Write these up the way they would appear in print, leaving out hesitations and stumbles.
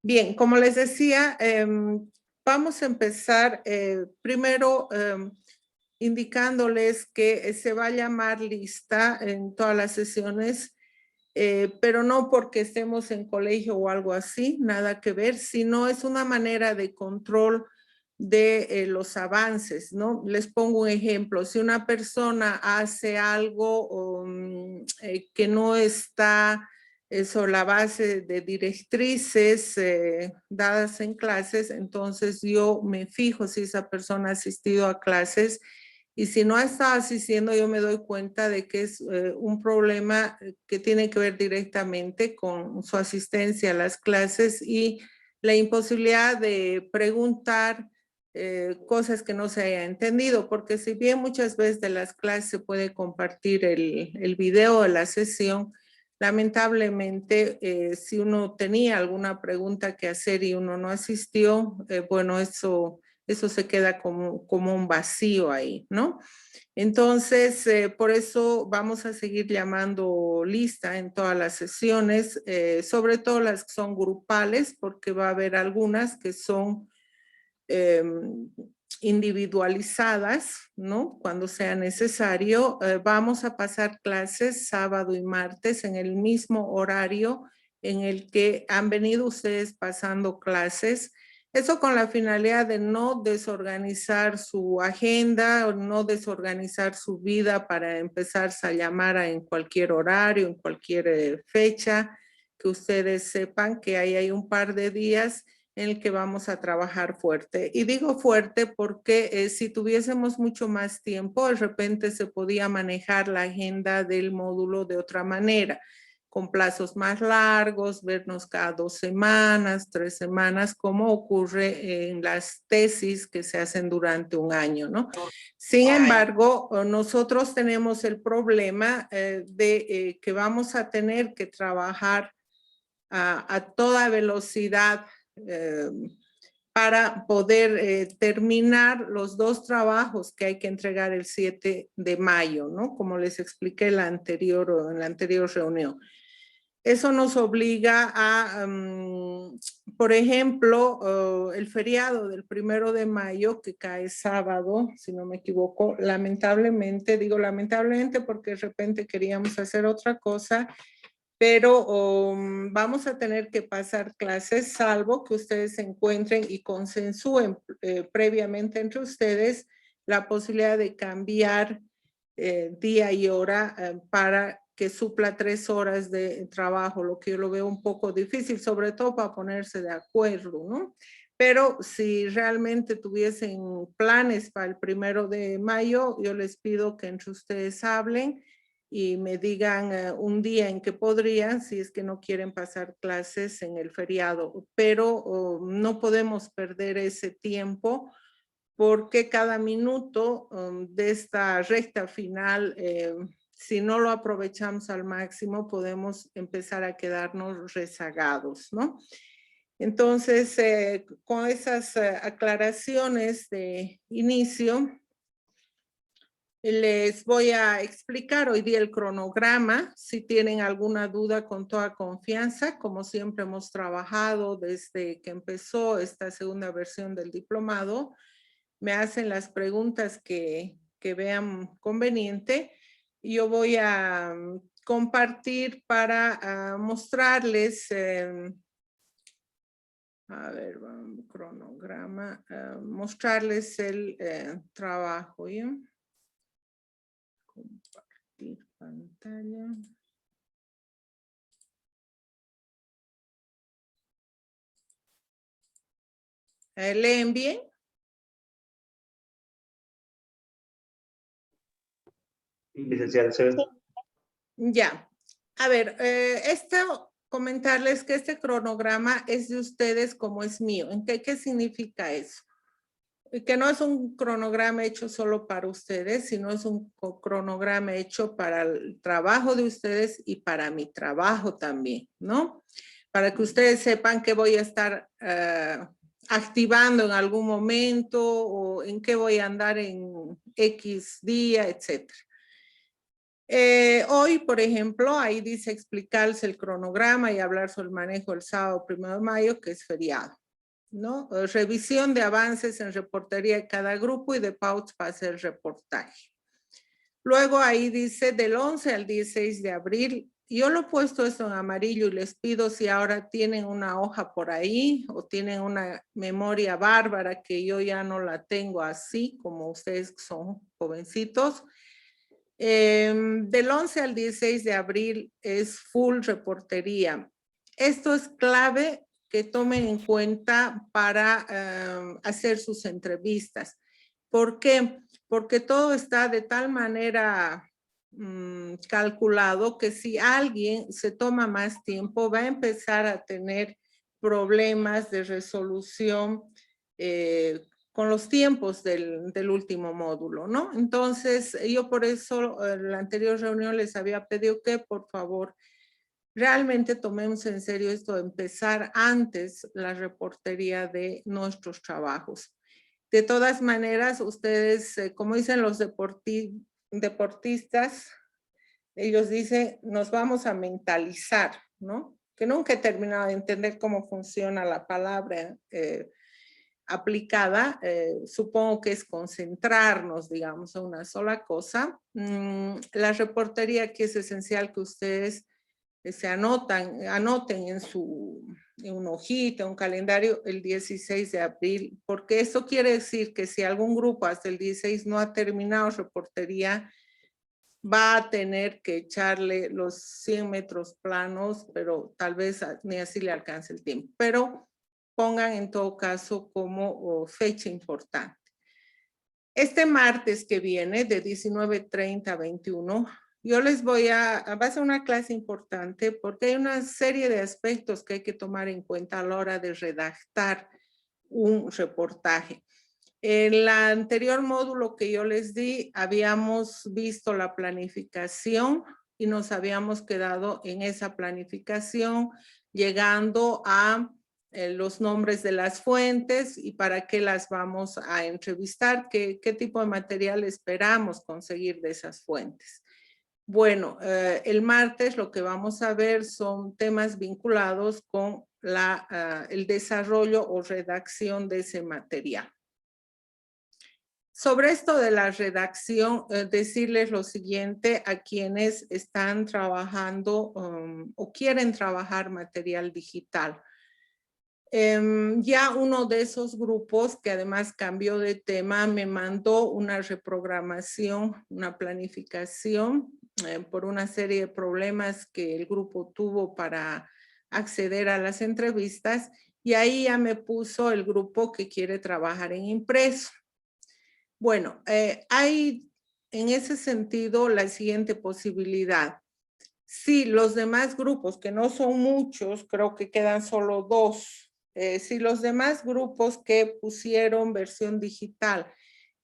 Bien, como les decía, vamos a empezar primero indicándoles que se va a llamar lista en todas las sesiones, pero no porque estemos en colegio o algo así, nada que ver, sino es una manera de control de los avances, ¿no? Les pongo un ejemplo, si una persona hace algo que no está sobre la base de directrices dadas en clases, entonces yo me fijo si esa persona ha asistido a clases y si no está asistiendo, yo me doy cuenta de que es un problema que tiene que ver directamente con su asistencia a las clases y la imposibilidad de preguntar cosas que no se haya entendido, porque si bien muchas veces de las clases se puede compartir el video de la sesión, lamentablemente si uno tenía alguna pregunta que hacer y uno no asistió, bueno, eso se queda como un vacío ahí, ¿no? Entonces, por eso vamos a seguir llamando lista en todas las sesiones, sobre todo las que son grupales, porque va a haber algunas que son individualizadas, ¿no? Cuando sea necesario. Vamos a pasar clases sábado y martes en el mismo horario en el que han venido ustedes pasando clases. Eso con la finalidad de no desorganizar su agenda o no desorganizar su vida para empezarse a llamar en cualquier horario, en cualquier fecha, que ustedes sepan que ahí hay un par de días en el que vamos a trabajar fuerte. Y digo fuerte porque si tuviésemos mucho más tiempo, de repente se podía manejar la agenda del módulo de otra manera, con plazos más largos, vernos cada 2 semanas, 3 semanas, como ocurre en las tesis que se hacen durante un año, ¿no? Sin embargo, nosotros tenemos el problema de que vamos a tener que trabajar a toda velocidad para poder terminar los 2 trabajos que hay que entregar el 7 de mayo, ¿no? Como les expliqué en la anterior reunión. Eso nos obliga a, por ejemplo, el feriado del 1 de mayo, que cae sábado, si no me equivoco, lamentablemente, digo lamentablemente porque de repente queríamos hacer otra cosa, pero vamos a tener que pasar clases, salvo que ustedes se encuentren y consensúen previamente entre ustedes la posibilidad de cambiar día y hora para que supla 3 horas de trabajo, lo que yo lo veo un poco difícil, sobre todo para ponerse de acuerdo, ¿no? Pero si realmente tuviesen planes para el 1 de mayo, yo les pido que entre ustedes hablen y me digan un día en que podrían, si es que no quieren pasar clases en el feriado, pero no podemos perder ese tiempo porque cada minuto de esta recta final, si no lo aprovechamos al máximo, podemos empezar a quedarnos rezagados, ¿no? Entonces, con esas aclaraciones de inicio, les voy a explicar hoy día el cronograma. Si tienen alguna duda, con toda confianza, como siempre hemos trabajado desde que empezó esta segunda versión del diplomado, me hacen las preguntas que vean conveniente. Yo voy a compartir para mostrarles, a ver, cronograma, mostrarles el trabajo, ¿ya? Compartir pantalla. ¿Leen bien? Licenciada, sí. Ya. A ver, comentarles que este cronograma es de ustedes como es mío. ¿Qué significa eso? Que no es un cronograma hecho solo para ustedes, sino es un cronograma hecho para el trabajo de ustedes y para mi trabajo también, ¿no? Para que ustedes sepan que voy a estar activando en algún momento o en qué voy a andar en X día, etcétera. Hoy, por ejemplo, ahí dice explicarse el cronograma y hablar sobre el manejo el sábado 1 de mayo, que es feriado, ¿no? Revisión de avances en reportería de cada grupo y de pautas para hacer reportaje. Luego ahí dice del 11 al 16 de abril. Yo lo he puesto esto en amarillo y les pido si ahora tienen una hoja por ahí o tienen una memoria bárbara que yo ya no la tengo así como ustedes son jovencitos. Del 11 al 16 de abril es full reportería. Esto es clave que tomen en cuenta para hacer sus entrevistas. ¿Por qué? Porque todo está de tal manera calculado que si alguien se toma más tiempo va a empezar a tener problemas de resolución con los tiempos del último módulo, ¿no? Entonces, yo por eso en la anterior reunión les había pedido que por favor realmente tomemos en serio esto de empezar antes la reportería de nuestros trabajos. De todas maneras, ustedes, como dicen los deportistas, ellos dicen, nos vamos a mentalizar, ¿no? Que nunca he terminado de entender cómo funciona la palabra aplicada, supongo que es concentrarnos, digamos, a una sola cosa. La reportería aquí es esencial que ustedes se anoten en una hojita, un calendario, el 16 de abril, porque eso quiere decir que si algún grupo hasta el 16 no ha terminado reportería, va a tener que echarle los 100 metros planos, pero tal vez ni así le alcance el tiempo. Pero pongan en todo caso como fecha importante. Este martes que viene, de 19:30 a 21, yo les va a ser una clase importante porque hay una serie de aspectos que hay que tomar en cuenta a la hora de redactar un reportaje. En el anterior módulo que yo les di, habíamos visto la planificación y nos habíamos quedado en esa planificación, llegando a los nombres de las fuentes y para qué las vamos a entrevistar, qué tipo de material esperamos conseguir de esas fuentes. Bueno, el martes lo que vamos a ver son temas vinculados con el desarrollo o redacción de ese material. Sobre esto de la redacción, decirles lo siguiente a quienes están trabajando o quieren trabajar material digital. Ya uno de esos grupos, que además cambió de tema, me mandó una reprogramación, una planificación por una serie de problemas que el grupo tuvo para acceder a las entrevistas, y ahí ya me puso el grupo que quiere trabajar en impreso. Bueno, hay en ese sentido la siguiente posibilidad. Si los demás grupos, que no son muchos, creo que quedan solo 2, si los demás grupos que pusieron versión digital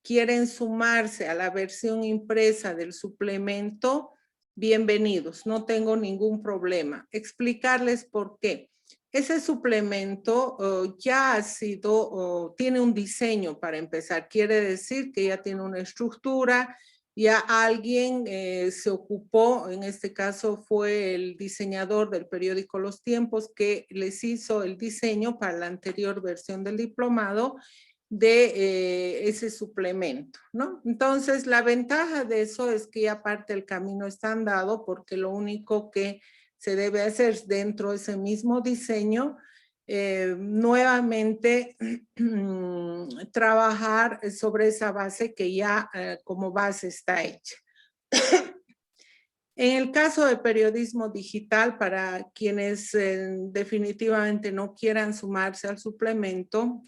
quieren sumarse a la versión impresa del suplemento, bienvenidos, no tengo ningún problema. Explicarles por qué. Ese suplemento ya ha sido, tiene un diseño para empezar, quiere decir que ya tiene una estructura, ya alguien se ocupó, en este caso fue el diseñador del periódico Los Tiempos, que les hizo el diseño para la anterior versión del diplomado de ese suplemento, ¿no? Entonces, la ventaja de eso es que ya parte del camino está andado, porque lo único que se debe hacer dentro de ese mismo diseño, nuevamente trabajar sobre esa base que ya como base está hecha. En el caso de periodismo digital, para quienes definitivamente no quieran sumarse al suplemento,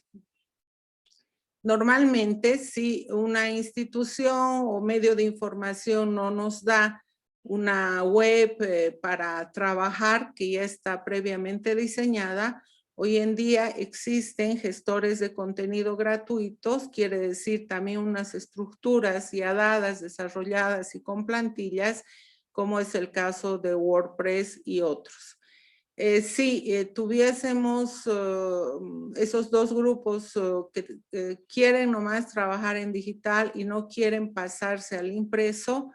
normalmente si una institución o medio de información no nos da una web para trabajar que ya está previamente diseñada, hoy en día existen gestores de contenido gratuitos, quiere decir también unas estructuras ya dadas, desarrolladas y con plantillas, como es el caso de WordPress y otros. Si tuviésemos esos 2 grupos que quieren nomás trabajar en digital y no quieren pasarse al impreso,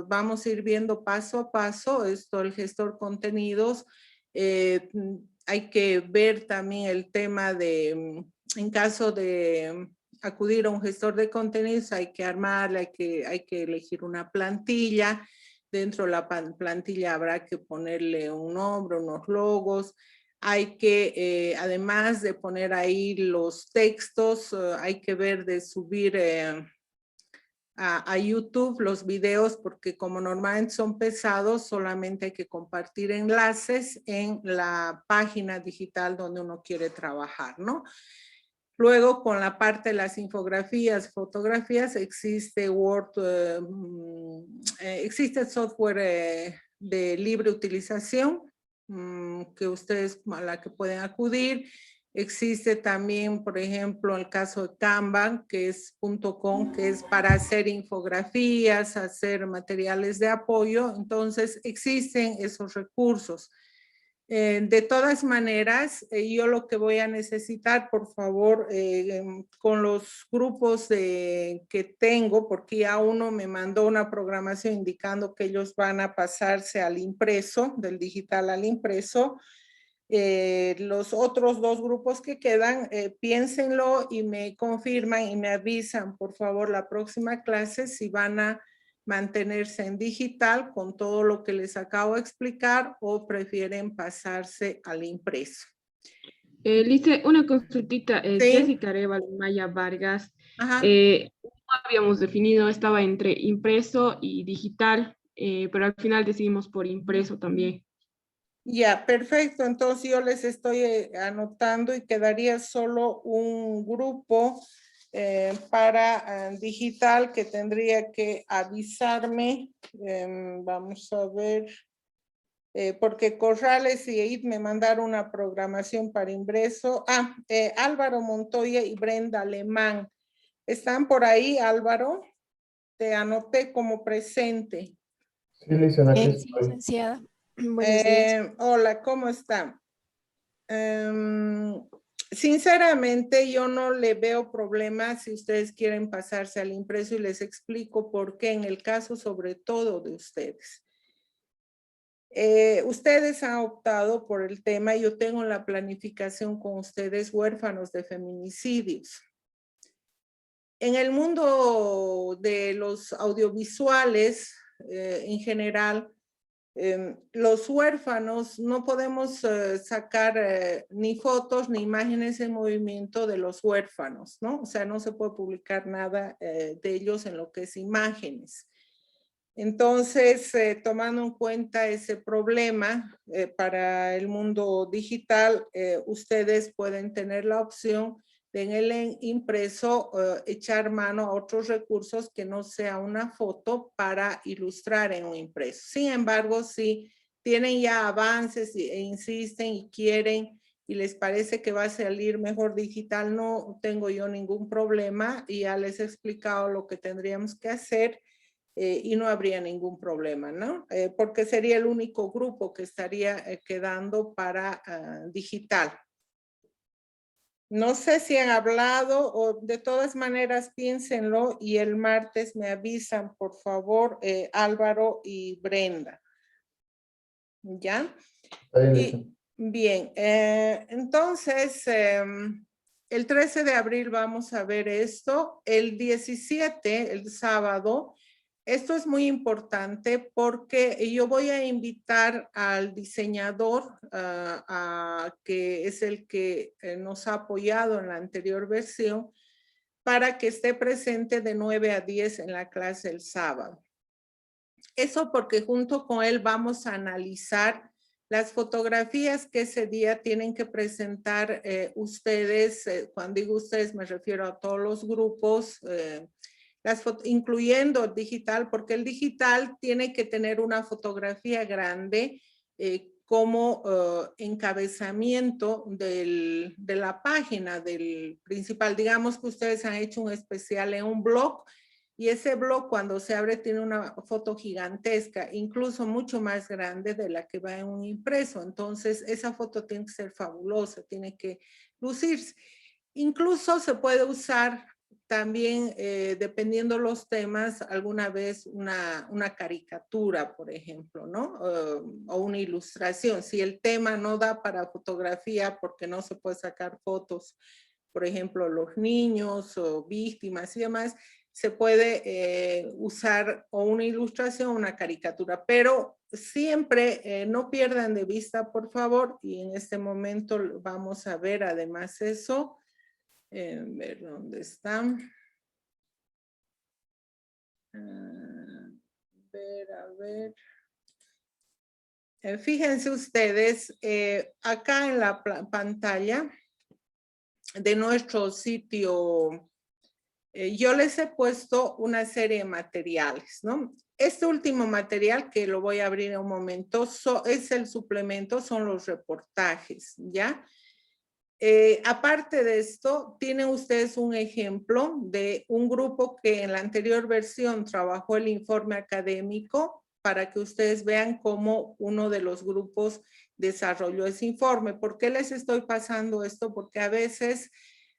vamos a ir viendo paso a paso esto, el gestor contenidos. Hay que ver también el tema de, en caso de acudir a un gestor de contenidos, hay que armarla, hay que elegir una plantilla. Dentro de la plantilla habrá que ponerle un nombre, unos logos. Hay que, además de poner ahí los textos, hay que ver de subir a YouTube los videos, porque como normalmente son pesados, solamente hay que compartir enlaces en la página digital donde uno quiere trabajar, ¿no? Luego, con la parte de las infografías, fotografías, existe existe software de libre utilización que ustedes a la que pueden acudir. Existe también, por ejemplo, el caso de Canva, que es .com, que es para hacer infografías, hacer materiales de apoyo. Entonces, existen esos recursos. De todas maneras, yo lo que voy a necesitar, por favor, con los grupos que tengo, porque ya uno me mandó una programación indicando que ellos van a pasarse al impreso, del digital al impreso. Los otros dos grupos que quedan, piénsenlo y me confirman y me avisan, por favor, la próxima clase si van a mantenerse en digital con todo lo que les acabo de explicar o prefieren pasarse al impreso. Lice, una consultita. Sí. Jessica Arevalo Maya Vargas. Ajá. No habíamos definido, estaba entre impreso y digital, pero al final decidimos por impreso también. Ya, perfecto. Entonces yo les estoy anotando y quedaría solo un grupo para digital que tendría que avisarme. Vamos a ver, porque Corrales y EID me mandaron una programación para impreso. Álvaro Montoya y Brenda Alemán. ¿Están por ahí, Álvaro? Te anoté como presente. Sí, licenciada, aquí Sí, estoy. licenciada. Buenos días. Hola, ¿cómo están? Sinceramente, yo no le veo problema si ustedes quieren pasarse al impreso y les explico por qué en el caso sobre todo de ustedes. Ustedes han optado por el tema, yo tengo en la planificación con ustedes huérfanos de feminicidios. En el mundo de los audiovisuales, en general, los huérfanos no podemos sacar ni fotos ni imágenes en movimiento de los huérfanos, ¿no? O sea, no se puede publicar nada de ellos en lo que es imágenes. Entonces, tomando en cuenta ese problema para el mundo digital, ustedes pueden tener la opción de en el impreso echar mano a otros recursos que no sea una foto para ilustrar en un impreso. Sin embargo, si tienen ya avances e insisten y quieren y les parece que va a salir mejor digital, no tengo yo ningún problema y ya les he explicado lo que tendríamos que hacer. Y no habría ningún problema, ¿no? Porque sería el único grupo que estaría quedando para digital. No sé si han hablado o de todas maneras piénsenlo y el martes me avisan, por favor, Álvaro y Brenda. ¿Ya? Bien, entonces, el 13 de abril vamos a ver esto. El 17, el sábado, esto es muy importante porque yo voy a invitar al diseñador, que es el que nos ha apoyado en la anterior versión, para que esté presente de 9 a 10 en la clase el sábado. Eso porque junto con él vamos a analizar las fotografías que ese día tienen que presentar ustedes. Cuando digo ustedes me refiero a todos los grupos, incluyendo digital, porque el digital tiene que tener una fotografía grande como encabezamiento de la página del principal. Digamos que ustedes han hecho un especial en un blog y ese blog cuando se abre tiene una foto gigantesca, incluso mucho más grande de la que va en un impreso. Entonces esa foto tiene que ser fabulosa, tiene que lucirse. Incluso se puede usar también, dependiendo los temas, alguna vez una caricatura, por ejemplo, ¿no? O una ilustración. Si el tema no da para fotografía porque no se puede sacar fotos, por ejemplo, los niños o víctimas y demás, se puede usar o una ilustración o una caricatura, pero siempre no pierdan de vista, por favor, y en este momento vamos a ver además eso. Ver dónde están. A ver. Fíjense ustedes, acá en la pantalla de nuestro sitio, yo les he puesto una serie de materiales, ¿no? Este último material, que lo voy a abrir en un momento, es el suplemento, son los reportajes, ¿ya? Aparte de esto, tienen ustedes un ejemplo de un grupo que en la anterior versión trabajó el informe académico para que ustedes vean cómo uno de los grupos desarrolló ese informe. ¿Por qué les estoy pasando esto? Porque a veces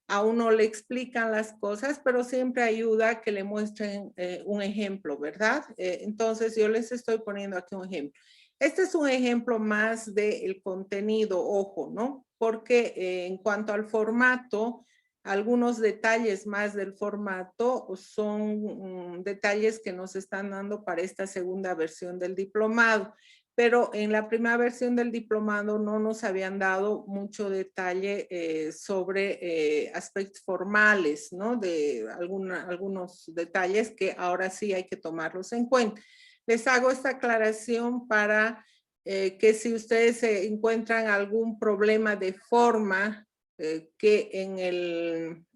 a uno le explican las cosas, pero siempre ayuda a que le muestren un ejemplo, ¿verdad? Entonces yo les estoy poniendo aquí un ejemplo. Este es un ejemplo más del contenido, ojo, ¿no? Porque en cuanto al formato, algunos detalles más del formato son detalles que nos están dando para esta segunda versión del diplomado. Pero en la primera versión del diplomado no nos habían dado mucho detalle sobre aspectos formales, ¿no? De algunos detalles que ahora sí hay que tomarlos en cuenta. Les hago esta aclaración para que si ustedes encuentran algún problema de forma que en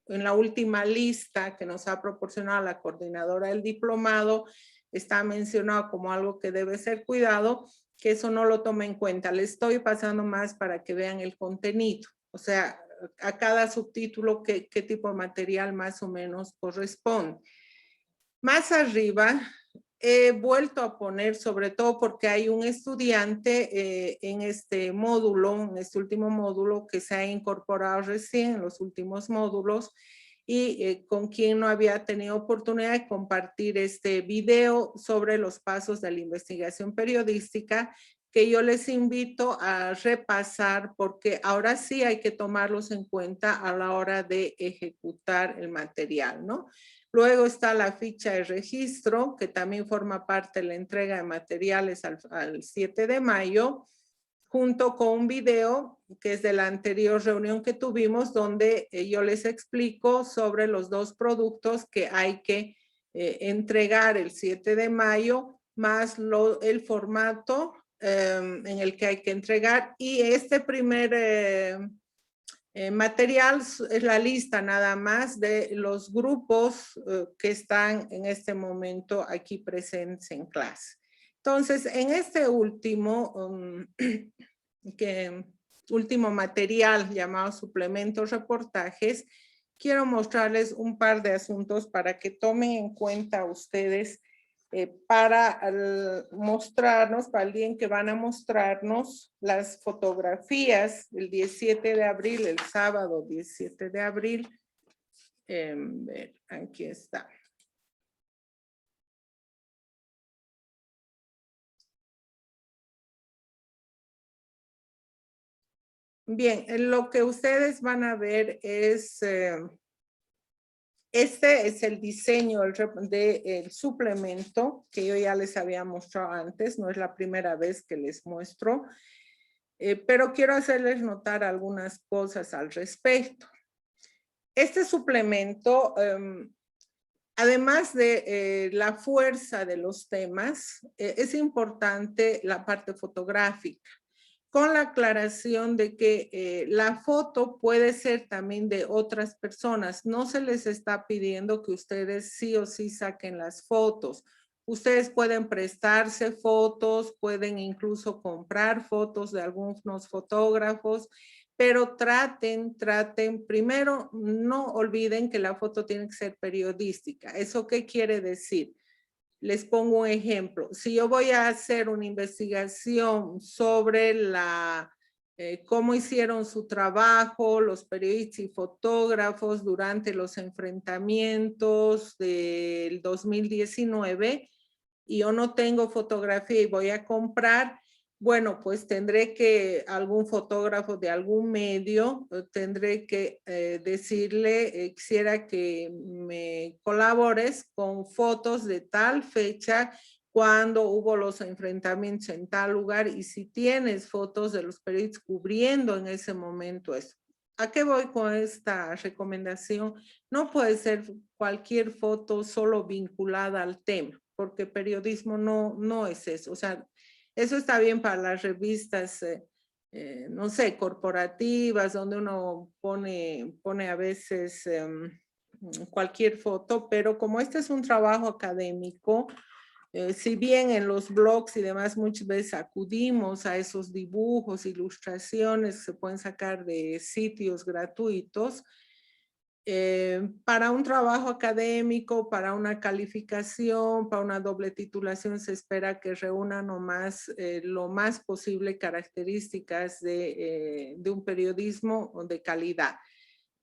la última lista que nos ha proporcionado la coordinadora del diplomado está mencionado como algo que debe ser cuidado, que eso no lo tome en cuenta. Le estoy pasando más para que vean el contenido. O sea, a cada subtítulo qué tipo de material más o menos corresponde. Más arriba he vuelto a poner, sobre todo porque hay un estudiante en este módulo, en este último módulo que se ha incorporado recién en los últimos módulos y con quien no había tenido oportunidad de compartir este video sobre los pasos de la investigación periodística, que yo les invito a repasar porque ahora sí hay que tomarlos en cuenta a la hora de ejecutar el material, ¿no? Luego está la ficha de registro, que también forma parte de la entrega de materiales al 7 de mayo, junto con un video que es de la anterior reunión que tuvimos, donde yo les explico sobre los dos productos que hay que entregar el 7 de mayo, más el formato en el que hay que entregar. Y este primer material es la lista nada más de los grupos que están en este momento aquí presentes en clase. Entonces, en este último material llamado suplementos reportajes, quiero mostrarles un par de asuntos para que tomen en cuenta ustedes para mostrarnos, para el día en que van a mostrarnos las fotografías el 17 de abril, el sábado 17 de abril. Aquí está. Bien, lo que ustedes van a ver es, este es el diseño del suplemento que yo ya les había mostrado antes, no es la primera vez que les muestro, pero quiero hacerles notar algunas cosas al respecto. Este suplemento, además de la fuerza de los temas, es importante la parte fotográfica, con la aclaración de que la foto puede ser también de otras personas. No se les está pidiendo que ustedes sí o sí saquen las fotos. Ustedes pueden prestarse fotos, pueden incluso comprar fotos de algunos fotógrafos, pero traten, primero no olviden que la foto tiene que ser periodística. ¿Eso qué quiere decir? Les pongo un ejemplo. Si yo voy a hacer una investigación sobre la cómo hicieron su trabajo los periodistas y fotógrafos durante los enfrentamientos del 2019, y yo no tengo fotografía y voy a comprar, bueno, pues tendré que, algún fotógrafo de algún medio, tendré que decirle, quisiera que me colabores con fotos de tal fecha, cuando hubo los enfrentamientos en tal lugar, y si tienes fotos de los periodistas cubriendo en ese momento eso. ¿A qué voy con esta recomendación? No puede ser cualquier foto solo vinculada al tema, porque periodismo no es eso. O sea, eso está bien para las revistas, no sé, corporativas, donde uno pone a veces cualquier foto, pero como este es un trabajo académico, si bien en los blogs y demás muchas veces acudimos a esos dibujos, ilustraciones que se pueden sacar de sitios gratuitos, para un trabajo académico, para una calificación, para una doble titulación, se espera que reúna nomás lo más posible características de un periodismo de calidad.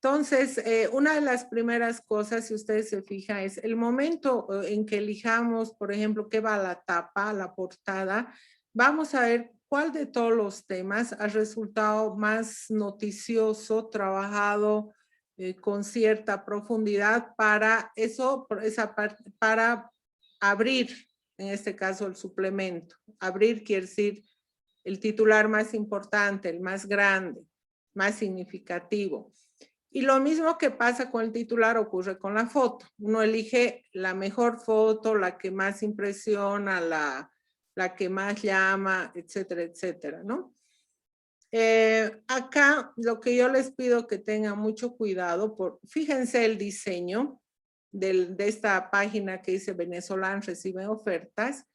Entonces, una de las primeras cosas, si ustedes se fijan, es el momento en que elijamos, por ejemplo, qué va a la tapa, a la portada, vamos a ver cuál de todos los temas ha resultado más noticioso, trabajado con cierta profundidad para eso, para abrir, en este caso, el suplemento. Abrir quiere decir el titular más importante, el más grande, más significativo. Y lo mismo que pasa con el titular ocurre con la foto. Uno elige la mejor foto, la que más impresiona, la que más llama, etcétera, etcétera, ¿no? Acá lo que yo les pido que tengan mucho cuidado, fíjense el diseño de esta página que dice Venezolanos reciben ofertas.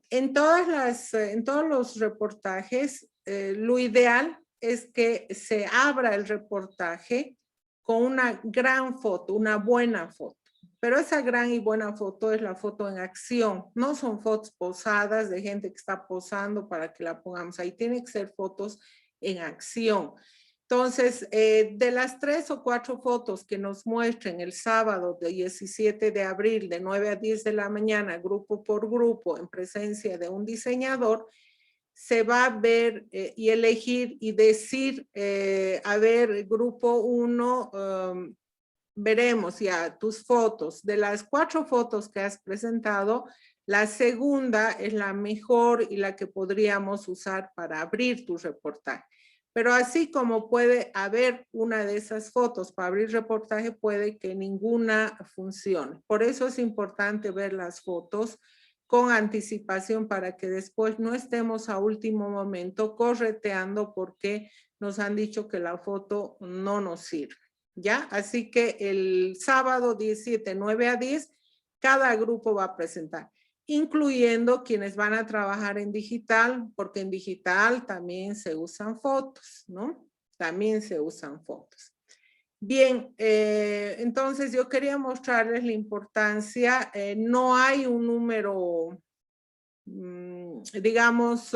En todos los reportajes, lo ideal es que se abra el reportaje con una gran foto, una buena foto. Pero esa gran y buena foto es la foto en acción. No son fotos posadas de gente que está posando para que la pongamos ahí. Tienen que ser fotos en acción. Entonces, de las 3 o 4 fotos que nos muestren el sábado de 17 de abril de 9 a 10 de la mañana, grupo por grupo, en presencia de un diseñador, se va a ver y elegir y decir, a ver, grupo 1, veremos ya tus fotos. De las 4 fotos que has presentado, la segunda es la mejor y la que podríamos usar para abrir tu reportaje. Pero así como puede haber una de esas fotos para abrir reportaje, puede que ninguna funcione. Por eso es importante ver las fotos con anticipación para que después no estemos a último momento correteando porque nos han dicho que la foto no nos sirve. ¿Ya? Así que el sábado 17, 9 a 10, cada grupo va a presentar, incluyendo quienes van a trabajar en digital, porque en digital también se usan fotos, ¿no? También se usan fotos. Bien, entonces yo quería mostrarles la importancia. No hay un número, digamos,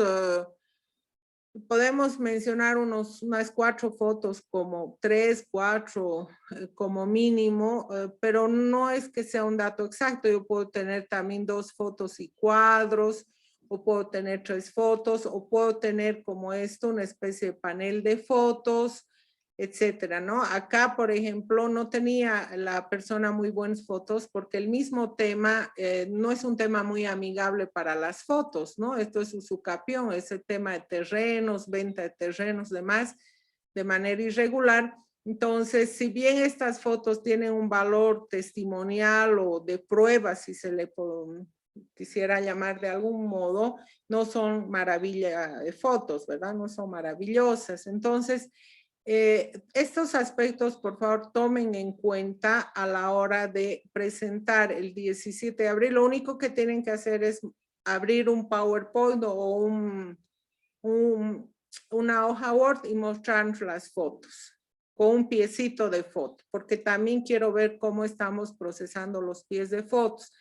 podemos mencionar unas 4 fotos, como 3, 4 como mínimo, pero no es que sea un dato exacto. Yo puedo tener también 2 fotos y cuadros, o puedo tener 3 fotos, o puedo tener como esto una especie de panel de fotos, etcétera, ¿no? Acá, por ejemplo, no tenía la persona muy buenas fotos porque el mismo tema no es un tema muy amigable para las fotos, ¿no? Esto es usucapión, es el tema de terrenos, venta de terrenos, demás, de manera irregular. Entonces, si bien estas fotos tienen un valor testimonial o de prueba, si se le quisiera llamar de algún modo, no son maravilla de fotos, ¿verdad? No son maravillosas. Entonces, estos aspectos, por favor, tomen en cuenta a la hora de presentar el 17 de abril. Lo único que tienen que hacer es abrir un PowerPoint o una hoja Word y mostrar las fotos con un piecito de foto, porque también quiero ver cómo estamos procesando los pies de fotos.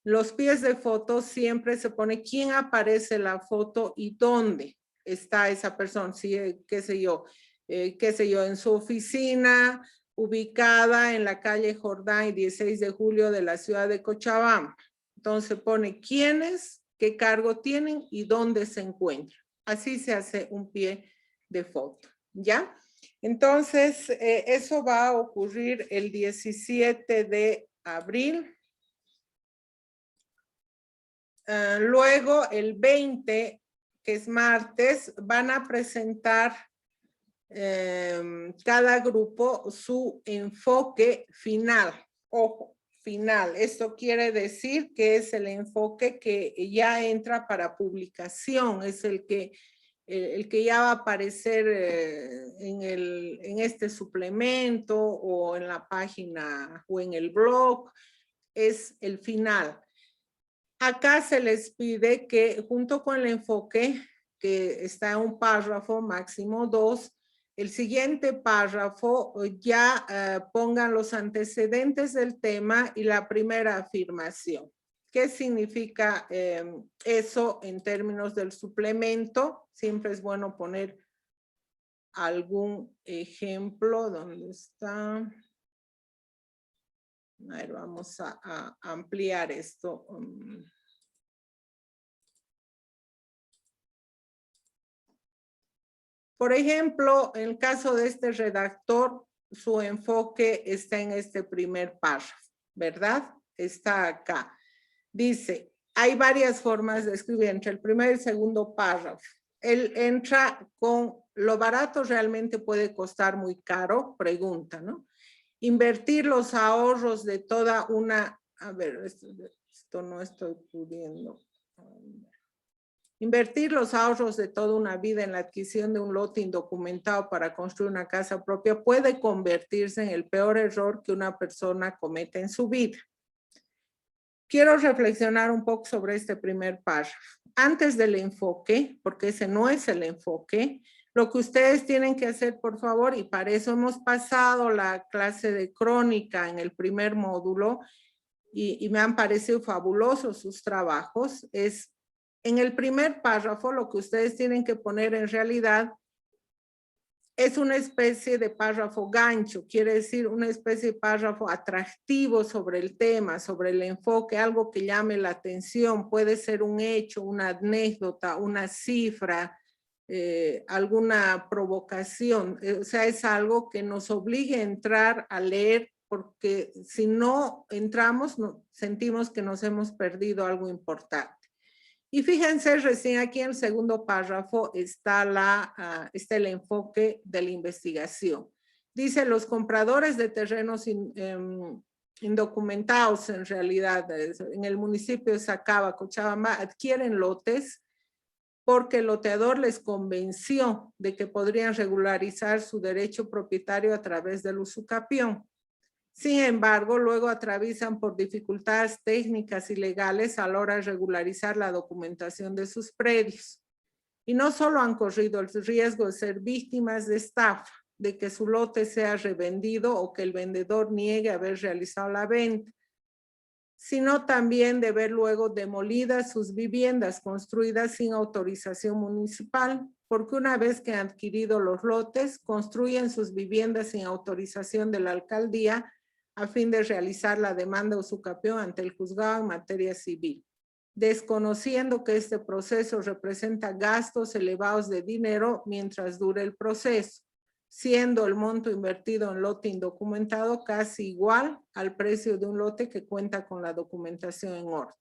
Los pies de fotos siempre se pone quién aparece en la foto y dónde. está esa persona, sí, qué sé yo, en su oficina ubicada en la calle Jordán y 16 de julio de la ciudad de Cochabamba. Entonces pone quiénes, qué cargo tienen y dónde se encuentran. Así se hace un pie de foto, ¿ya? Entonces, eso va a ocurrir el 17 de abril. Luego, el 20, que es martes, van a presentar cada grupo su enfoque final. Ojo, final. Esto quiere decir que es el enfoque que ya entra para publicación, es el que ya va a aparecer en este suplemento o en la página o en el blog, es el final. Acá se les pide que junto con el enfoque, que está en un párrafo, máximo 2, el siguiente párrafo ya pongan los antecedentes del tema y la primera afirmación. ¿Qué significa eso en términos del suplemento? Siempre es bueno poner algún ejemplo. ¿Dónde está? A ver, vamos a ampliar esto. Por ejemplo, en el caso de este redactor, su enfoque está en este primer párrafo, ¿verdad? Está acá. Dice, hay varias formas de escribir entre el primer y el segundo párrafo. Él entra con, ¿lo barato realmente puede costar muy caro? Pregunta, ¿no? Invertir los ahorros de toda una, a ver, esto no estoy pudiendo. Invertir los ahorros de toda una vida en la adquisición de un lote indocumentado para construir una casa propia puede convertirse en el peor error que una persona comete en su vida. Quiero reflexionar un poco sobre este primer párrafo. Antes del enfoque, porque ese no es el enfoque, lo que ustedes tienen que hacer, por favor, y para eso hemos pasado la clase de crónica en el primer módulo, y me han parecido fabulosos sus trabajos, es en el primer párrafo lo que ustedes tienen que poner en realidad es una especie de párrafo gancho, quiere decir una especie de párrafo atractivo sobre el tema, sobre el enfoque, algo que llame la atención, puede ser un hecho, una anécdota, una cifra, alguna provocación, o sea, es algo que nos obligue a entrar a leer, porque si no entramos, sentimos que nos hemos perdido algo importante. Y fíjense, recién aquí en el segundo párrafo está, está el enfoque de la investigación. Dice, los compradores de terrenos indocumentados en realidad en el municipio de Sacaba, Cochabamba, adquieren lotes porque el loteador les convenció de que podrían regularizar su derecho propietario a través del usucapión. Sin embargo, luego atraviesan por dificultades técnicas y legales a la hora de regularizar la documentación de sus predios. Y no solo han corrido el riesgo de ser víctimas de estafa, de que su lote sea revendido o que el vendedor niegue haber realizado la venta, sino también de ver luego demolidas sus viviendas construidas sin autorización municipal, porque una vez que han adquirido los lotes, construyen sus viviendas sin autorización de la alcaldía a fin de realizar la demanda de usucapión ante el juzgado en materia civil, desconociendo que este proceso representa gastos elevados de dinero mientras dure el proceso, siendo el monto invertido en lote indocumentado casi igual al precio de un lote que cuenta con la documentación en orden.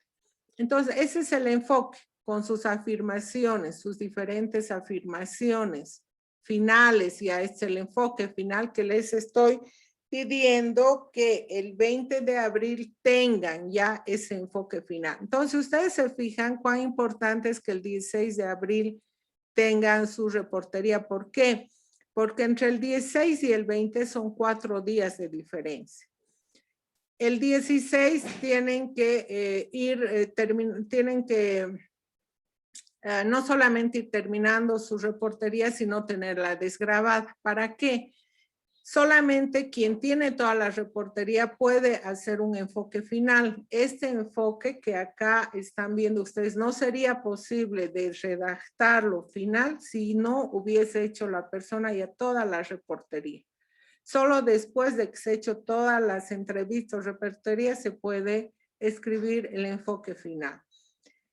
Entonces, ese es el enfoque, con sus afirmaciones, sus diferentes afirmaciones finales, y este es el enfoque final que les estoy pidiendo que el 20 de abril tengan ya ese enfoque final. Entonces, ustedes se fijan cuán importante es que el 16 de abril tengan su reportería. ¿Por qué? Porque entre el 16 y el 20 son 4 días de diferencia. El 16 tienen que tienen que no solamente ir terminando su reportería, sino tenerla desgrabada. ¿Para qué? Solamente quien tiene toda la reportería puede hacer un enfoque final. Este enfoque que acá están viendo ustedes no sería posible de redactarlo final si no hubiese hecho la persona ya toda la reportería. Solo después de que se ha hecho todas las entrevistas, reportería, se puede escribir el enfoque final.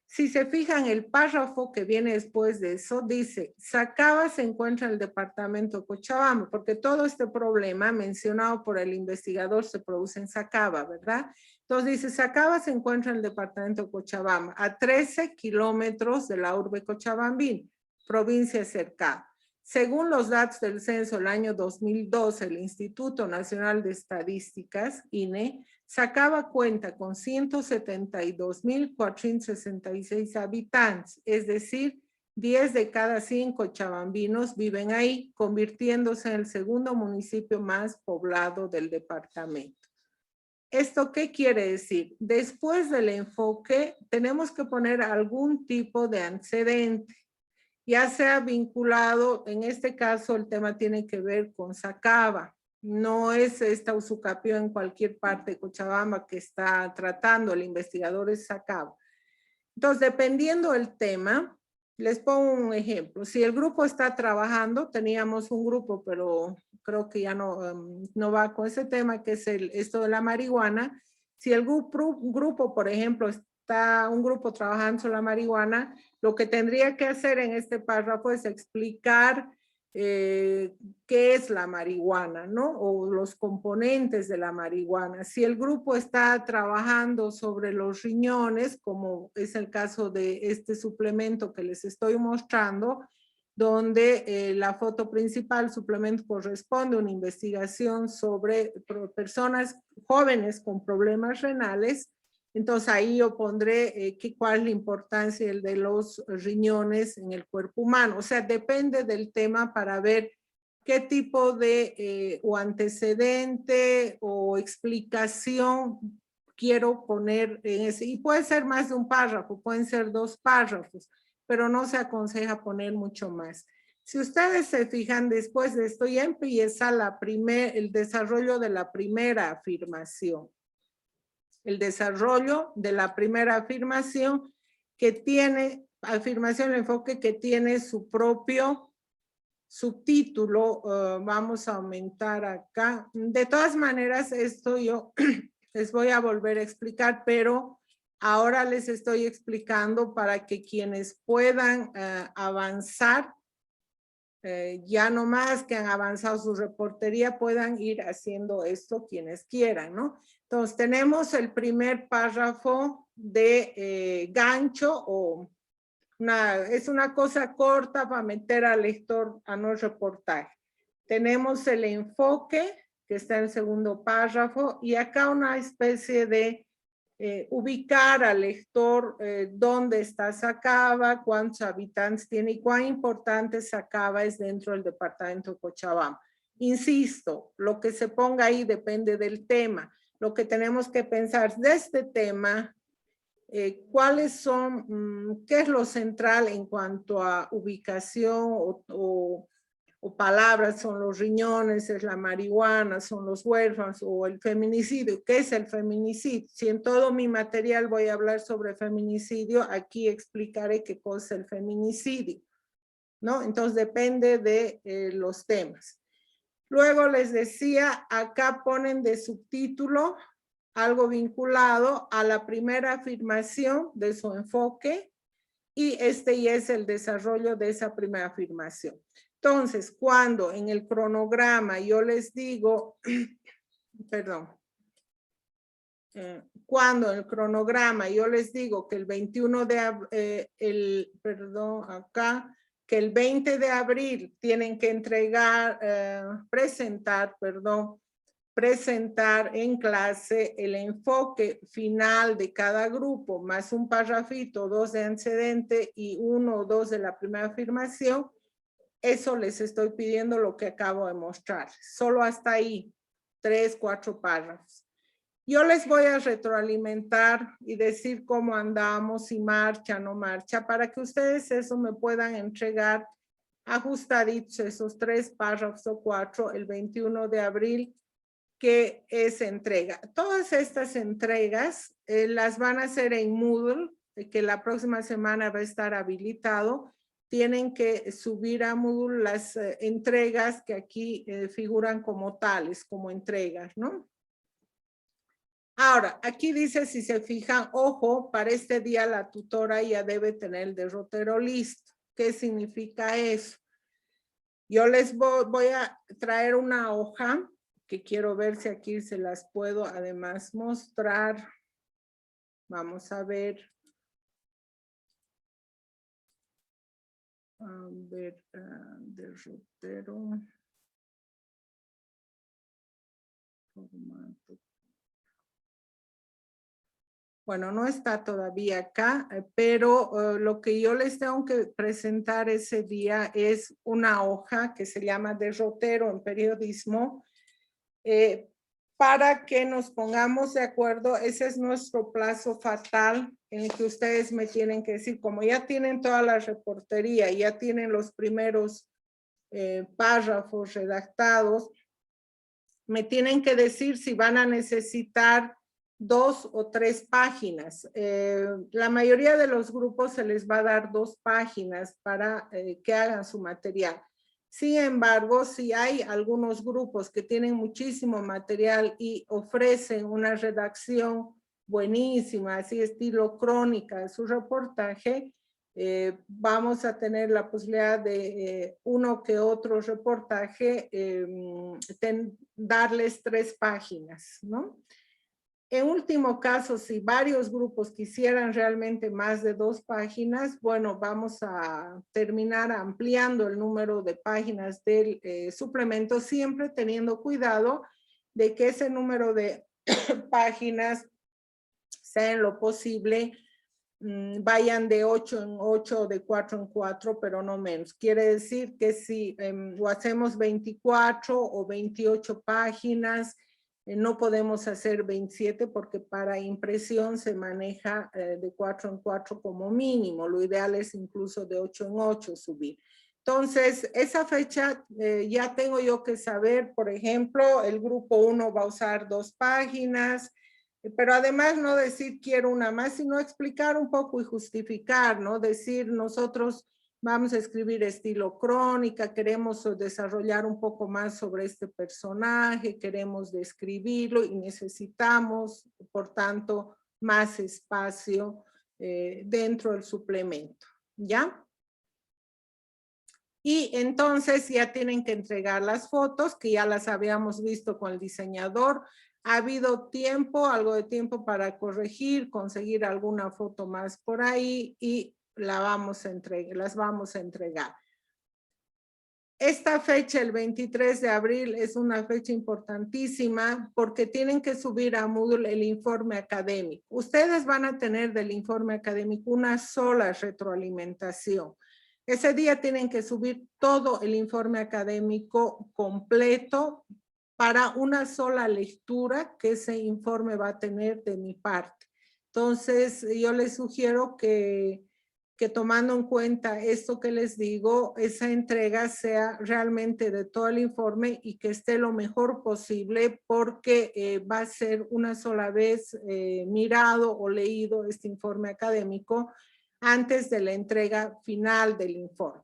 Si se fijan, el párrafo que viene después de eso dice, Sacaba se encuentra en el departamento de Cochabamba, porque todo este problema mencionado por el investigador se produce en Sacaba, ¿verdad? Entonces dice, Sacaba se encuentra en el departamento de Cochabamba, a 13 kilómetros de la urbe Cochabambín, provincia cercana. Según los datos del censo del año 2012, el Instituto Nacional de Estadísticas, INE, Sacaba cuenta con 172.466 habitantes, es decir, 10 de cada 100 cochabambinos viven ahí, convirtiéndose en el segundo municipio más poblado del departamento. ¿Esto qué quiere decir? Después del enfoque, tenemos que poner algún tipo de antecedente, ya sea vinculado, en este caso el tema tiene que ver con Sacaba. No es esta Usucapió en cualquier parte de Cochabamba que está tratando, el investigador es Sacaba. Entonces, dependiendo del tema, les pongo un ejemplo. Si el grupo está trabajando, teníamos un grupo, pero creo que ya no va con ese tema, que es esto de la marihuana. Si el grupo, por ejemplo, está un grupo trabajando sobre la marihuana, lo que tendría que hacer en este párrafo es explicar qué es la marihuana, ¿no? O los componentes de la marihuana. Si el grupo está trabajando sobre los riñones, como es el caso de este suplemento que les estoy mostrando, donde la foto principal, suplemento, corresponde a una investigación sobre personas jóvenes con problemas renales. Entonces ahí yo pondré cuál es la importancia de los riñones en el cuerpo humano. O sea, depende del tema para ver qué tipo de o antecedente o explicación quiero poner en ese. Y puede ser más de un párrafo, pueden ser 2 párrafos, pero no se aconseja poner mucho más. Si ustedes se fijan, después de esto ya empieza el desarrollo de la primera afirmación. El desarrollo de la primera afirmación que tiene, el enfoque que tiene su propio subtítulo. Vamos a aumentar acá. De todas maneras, esto yo les voy a volver a explicar, pero ahora les estoy explicando para que quienes puedan avanzar, ya no más que han avanzado su reportería, puedan ir haciendo esto quienes quieran, ¿no? Entonces tenemos el primer párrafo de gancho, o es una cosa corta para meter al lector a no reportaje. Tenemos el enfoque que está en el segundo párrafo, y acá una especie de ubicar al lector dónde está Sacaba, cuántos habitantes tiene y cuán importante Sacaba es dentro del departamento de Cochabamba. Insisto, lo que se ponga ahí depende del tema. Lo que tenemos que pensar de este tema, cuáles son, qué es lo central en cuanto a ubicación o palabras, son los riñones, es la marihuana, son los huérfanos o el feminicidio. ¿Qué es el feminicidio? Si en todo mi material voy a hablar sobre feminicidio, aquí explicaré qué cosa es el feminicidio, ¿no? Entonces depende de los temas. Luego les decía, acá ponen de subtítulo algo vinculado a la primera afirmación de su enfoque, y este ya es el desarrollo de esa primera afirmación. Entonces, cuando en el cronograma yo les digo, perdón, cuando en el cronograma yo les digo que el 21 de que el 20 de abril tienen que entregar, presentar en clase el enfoque final de cada grupo, más un parrafito, 2 de antecedente y 1 o 2 de la primera afirmación. Eso les estoy pidiendo lo que acabo de mostrar. Solo hasta ahí, 3, 4 párrafos. Yo les voy a retroalimentar y decir cómo andamos, si marcha, no marcha, para que ustedes eso me puedan entregar ajustaditos esos 3 párrafos o 4 el 21 de abril, que es entrega. Todas estas entregas las van a hacer en Moodle, que la próxima semana va a estar habilitado. Tienen que subir a Moodle las entregas que aquí figuran como tales, como entregas, ¿no? Ahora, aquí dice, si se fijan, ojo, para este día la tutora ya debe tener el derrotero listo. ¿Qué significa eso? Yo les voy a traer una hoja que quiero ver si aquí se las puedo además mostrar. Vamos a ver. A ver, derrotero. Formato. Bueno, no está todavía acá, pero lo que yo les tengo que presentar ese día es una hoja que se llama derrotero en periodismo, para que nos pongamos de acuerdo. Ese es nuestro plazo fatal en el que ustedes me tienen que decir, como ya tienen toda la reportería, ya tienen los primeros párrafos redactados, me tienen que decir si van a necesitar 2 o 3 páginas. La mayoría de los grupos se les va a dar 2 páginas para que hagan su material. Sin embargo, si hay algunos grupos que tienen muchísimo material y ofrecen una redacción buenísima, así estilo crónica de su reportaje, vamos a tener la posibilidad de uno que otro reportaje, darles 3 páginas, ¿no? En último caso, si varios grupos quisieran realmente más de 2 páginas, bueno, vamos a terminar ampliando el número de páginas del suplemento, siempre teniendo cuidado de que ese número de páginas sea en lo posible vayan de 8 en 8 o de 4 en 4, pero no menos. Quiere decir que si lo hacemos 24 o 28 páginas, no podemos hacer 27 porque para impresión se maneja de 4 en 4 como mínimo. Lo ideal es incluso de 8 en 8 subir. Entonces, esa fecha ya tengo yo que saber, por ejemplo, el grupo 1 va a usar 2 páginas, pero además no decir quiero una más, sino explicar un poco y justificar, ¿no? Decir nosotros vamos a escribir estilo crónica, queremos desarrollar un poco más sobre este personaje, queremos describirlo y necesitamos, por tanto, más espacio dentro del suplemento, ¿ya? Y entonces ya tienen que entregar las fotos, que ya las habíamos visto con el diseñador. Ha habido tiempo, algo de tiempo para corregir, conseguir alguna foto más por ahí y las vamos a entregar. Esta fecha, el 23 de abril, es una fecha importantísima porque tienen que subir a Moodle el informe académico. Ustedes van a tener del informe académico una sola retroalimentación. Ese día tienen que subir todo el informe académico completo para una sola lectura que ese informe va a tener de mi parte. Entonces, yo les sugiero que tomando en cuenta esto que les digo, esa entrega sea realmente de todo el informe y que esté lo mejor posible porque va a ser una sola vez mirado o leído este informe académico antes de la entrega final del informe.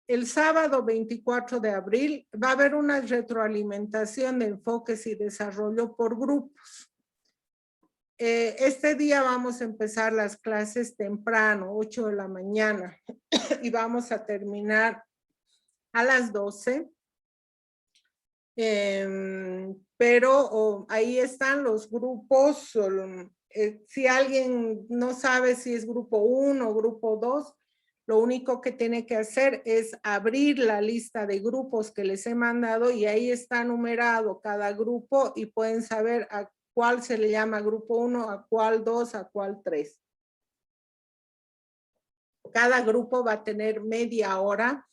El sábado 24 de abril va a haber una retroalimentación de enfoques y desarrollo por grupos. Este día vamos a empezar las clases temprano, 8 de la mañana, y vamos a terminar a las 12. Pero ahí están los grupos. Si alguien no sabe si es grupo 1 o grupo 2, lo único que tiene que hacer es abrir la lista de grupos que les he mandado y ahí está numerado cada grupo y pueden saber a cuál se le llama grupo 1, a cuál 2, a cuál 3. Cada grupo va a tener media hora,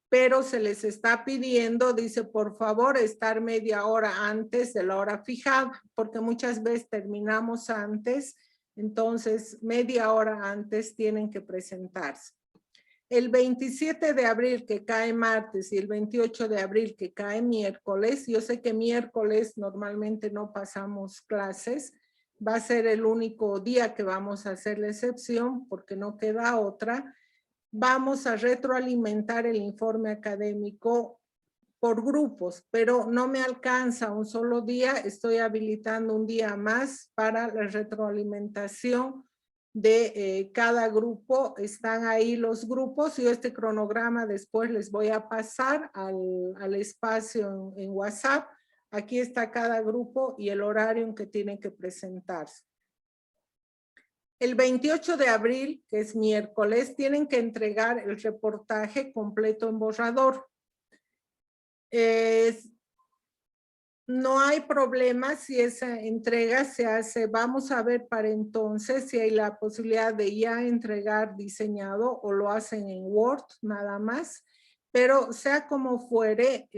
pero se les está pidiendo, dice, por favor, estar media hora antes de la hora fijada, porque muchas veces terminamos antes, entonces media hora antes tienen que presentarse. El 27 de abril que cae martes y el 28 de abril que cae miércoles, yo sé que miércoles normalmente no pasamos clases, va a ser el único día que vamos a hacer la excepción porque no queda otra. Vamos a retroalimentar el informe académico por grupos, pero no me alcanza un solo día, estoy habilitando un día más para la retroalimentación de cada grupo. Están ahí los grupos y este cronograma después les voy a pasar al espacio en WhatsApp. Aquí está cada grupo y el horario en que tienen que presentarse. El 28 de abril, que es miércoles, tienen que entregar el reportaje completo en borrador. No hay problema si esa entrega se hace. Vamos a ver para entonces si hay la posibilidad de ya entregar diseñado o lo hacen en Word nada más. Pero sea como fuere,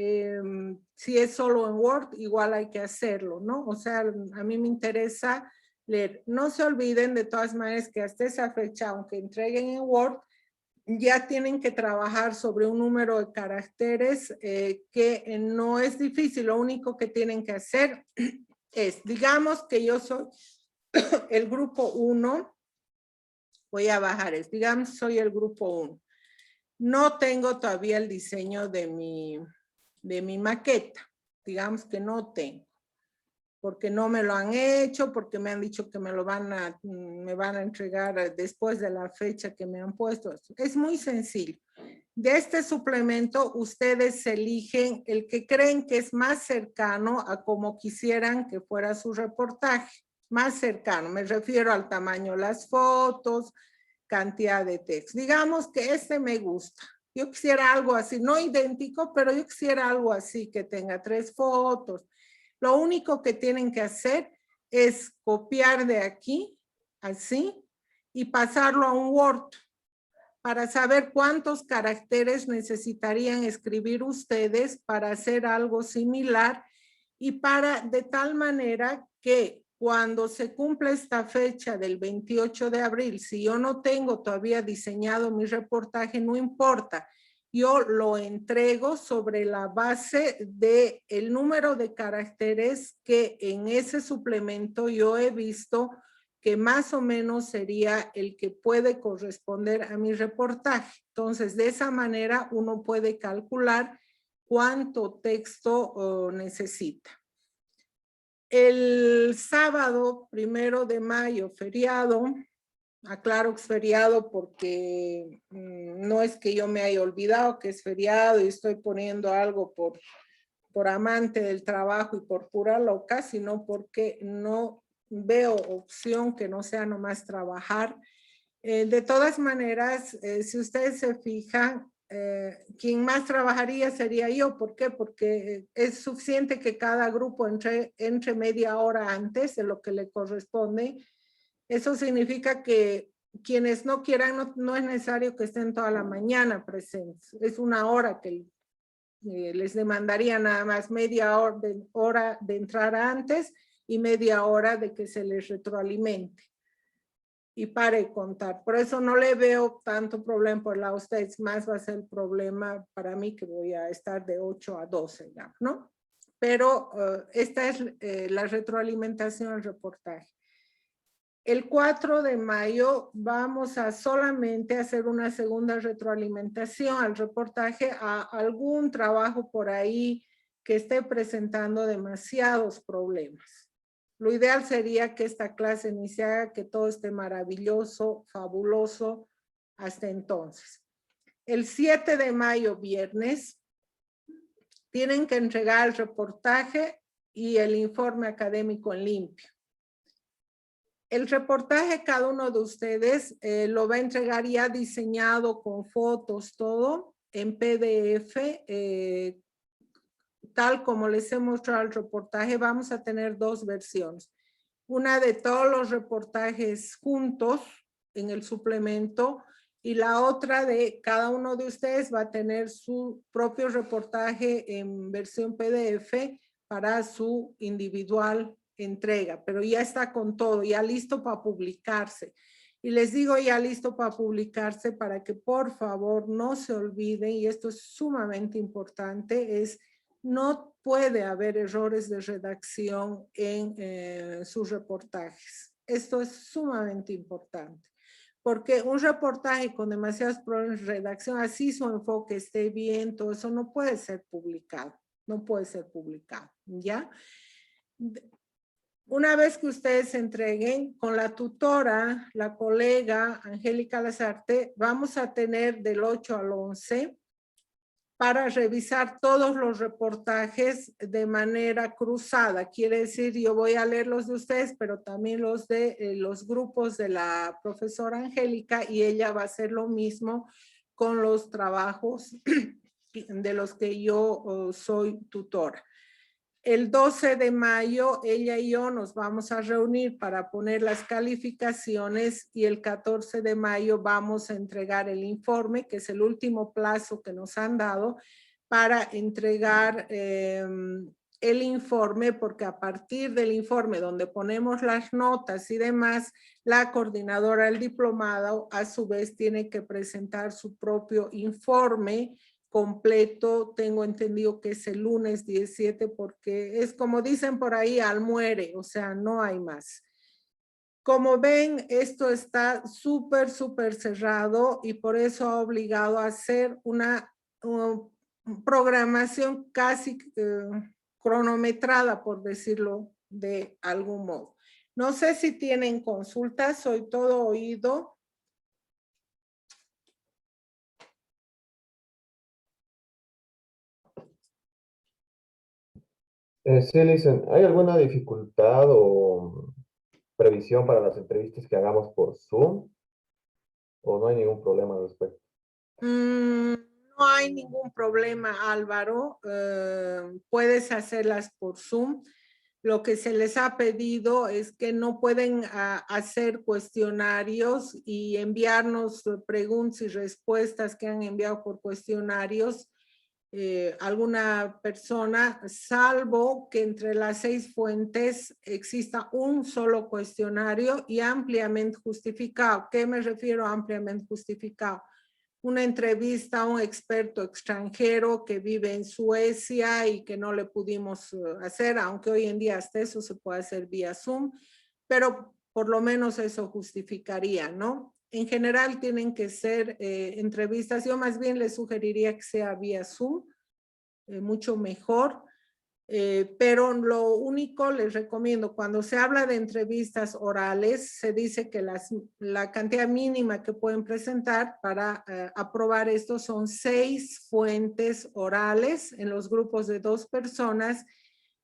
si es solo en Word, igual hay que hacerlo, ¿no? O sea, a mí me interesa leer. No se olviden de todas maneras que hasta esa fecha, aunque entreguen en Word, ya tienen que trabajar sobre un número de caracteres que no es difícil. Lo único que tienen que hacer es, digamos que yo soy el grupo 1, voy a bajar esto, digamos soy el grupo 1. No tengo todavía el diseño de mi maqueta, digamos que no tengo, porque no me lo han hecho, porque me han dicho que me van a entregar después de la fecha que me han puesto. Es muy sencillo. De este suplemento, ustedes eligen el que creen que es más cercano a como quisieran que fuera su reportaje. Más cercano, me refiero al tamaño de las fotos, cantidad de texto. Digamos que este me gusta. Yo quisiera algo así, no idéntico, pero yo quisiera algo así, que tenga 3 fotos. Lo único que tienen que hacer es copiar de aquí, así, y pasarlo a un Word para saber cuántos caracteres necesitarían escribir ustedes para hacer algo similar y de tal manera que cuando se cumpla esta fecha del 28 de abril, si yo no tengo todavía diseñado mi reportaje, no importa. Yo lo entrego sobre la base de el número de caracteres que en ese suplemento yo he visto que más o menos sería el que puede corresponder a mi reportaje. Entonces, de esa manera uno puede calcular cuánto texto necesita. El sábado 1 de mayo, feriado. Aclaro que es feriado porque no es que yo me haya olvidado que es feriado y estoy poniendo algo por amante del trabajo y por pura loca, sino porque no veo opción que no sea nomás trabajar. De todas maneras, si ustedes se fijan, quien más trabajaría sería yo. ¿Por qué? Porque es suficiente que cada grupo entre media hora antes de lo que le corresponde. Eso significa que quienes no quieran, no es necesario que estén toda la mañana presentes. Es una hora que les demandaría nada más media hora de entrar antes y media hora de que se les retroalimente. Y pare de contar. Por eso no le veo tanto problema por la de ustedes. Más va a ser el problema para mí que voy a estar de 8 a 12, ¿no? Pero esta es la retroalimentación al reportaje. El 4 de mayo vamos a solamente hacer una segunda retroalimentación al reportaje a algún trabajo por ahí que esté presentando demasiados problemas. Lo ideal sería que esta clase iniciara, que todo esté maravilloso, fabuloso hasta entonces. El 7 de mayo, viernes, tienen que entregar el reportaje y el informe académico en limpio. El reportaje, cada uno de ustedes lo va a entregar ya diseñado con fotos, todo en PDF. Tal como les he mostrado el reportaje, vamos a tener 2 versiones. Una de todos los reportajes juntos en el suplemento y la otra de cada uno de ustedes va a tener su propio reportaje en versión PDF para su individual entrega, pero ya está con todo, ya listo para publicarse. Y les digo ya listo para publicarse para que por favor no se olviden, y esto es sumamente importante, es no puede haber errores de redacción en sus reportajes. Esto es sumamente importante, porque un reportaje con demasiados problemas de redacción, así su enfoque esté bien, todo eso no puede ser publicado, no puede ser publicado, ¿ya? Una vez que ustedes se entreguen con la tutora, la colega Angélica Lazarte, vamos a tener del 8 al 11 para revisar todos los reportajes de manera cruzada. Quiere decir, yo voy a leer los de ustedes, pero también los de los grupos de la profesora Angélica, y ella va a hacer lo mismo con los trabajos de los que yo soy tutora. El 12 de mayo, ella y yo nos vamos a reunir para poner las calificaciones, y el 14 de mayo vamos a entregar el informe, que es el último plazo que nos han dado para entregar el informe, porque a partir del informe donde ponemos las notas y demás, la coordinadora del diplomado a su vez tiene que presentar su propio informe completo. Tengo entendido que es el lunes 17, porque es como dicen por ahí, al muere, o sea, no hay más. Como ven, esto está súper cerrado, y por eso ha obligado a hacer una programación casi cronometrada, por decirlo de algún modo. No sé si tienen consultas, soy todo oído. Sí, Listen, ¿hay alguna dificultad o previsión para las entrevistas que hagamos por Zoom? ¿O no hay ningún problema al respecto? No hay ningún problema, Álvaro. Puedes hacerlas por Zoom. Lo que se les ha pedido es que no pueden hacer cuestionarios y enviarnos preguntas y respuestas que han enviado por cuestionarios alguna persona, salvo que entre las 6 fuentes exista un solo cuestionario y ampliamente justificado. ¿Qué me refiero a ampliamente justificado? Una entrevista a un experto extranjero que vive en Suecia y que no le pudimos hacer, aunque hoy en día hasta eso se puede hacer vía Zoom, pero por lo menos eso justificaría, ¿no? En general tienen que ser entrevistas. Yo más bien les sugeriría que sea vía Zoom, mucho mejor. Pero lo único les recomiendo, cuando se habla de entrevistas orales, se dice que la cantidad mínima que pueden presentar para aprobar esto son 6 fuentes orales en los grupos de 2 personas,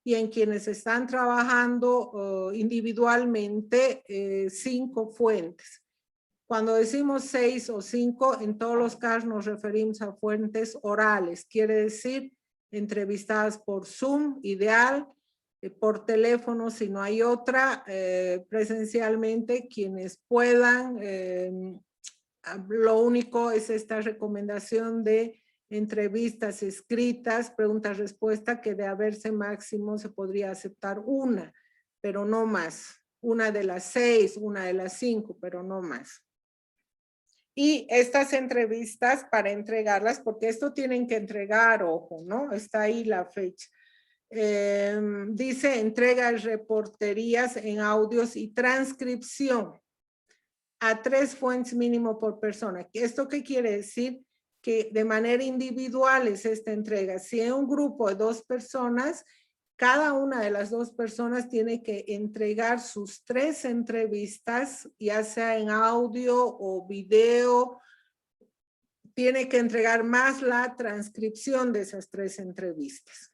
y en quienes están trabajando individualmente 5 fuentes. Cuando decimos 6 o 5, en todos los casos nos referimos a fuentes orales, quiere decir entrevistadas por Zoom, ideal, por teléfono si no hay otra, presencialmente quienes puedan. Lo único es esta recomendación de entrevistas escritas, preguntas-respuesta, que de haberse máximo se podría aceptar una, pero no más. Una de las 6, una de las 5, pero no más. Y estas entrevistas para entregarlas, porque esto tienen que entregar, ojo, ¿no? Está ahí la fecha. Dice entrega reporterías en audios y transcripción a 3 fuentes mínimo por persona. ¿Esto qué quiere decir? Que de manera individual es esta entrega. Si en un grupo de 2 personas, cada una de las 2 personas tiene que entregar sus 3 entrevistas, ya sea en audio o video. Tiene que entregar más la transcripción de esas 3 entrevistas.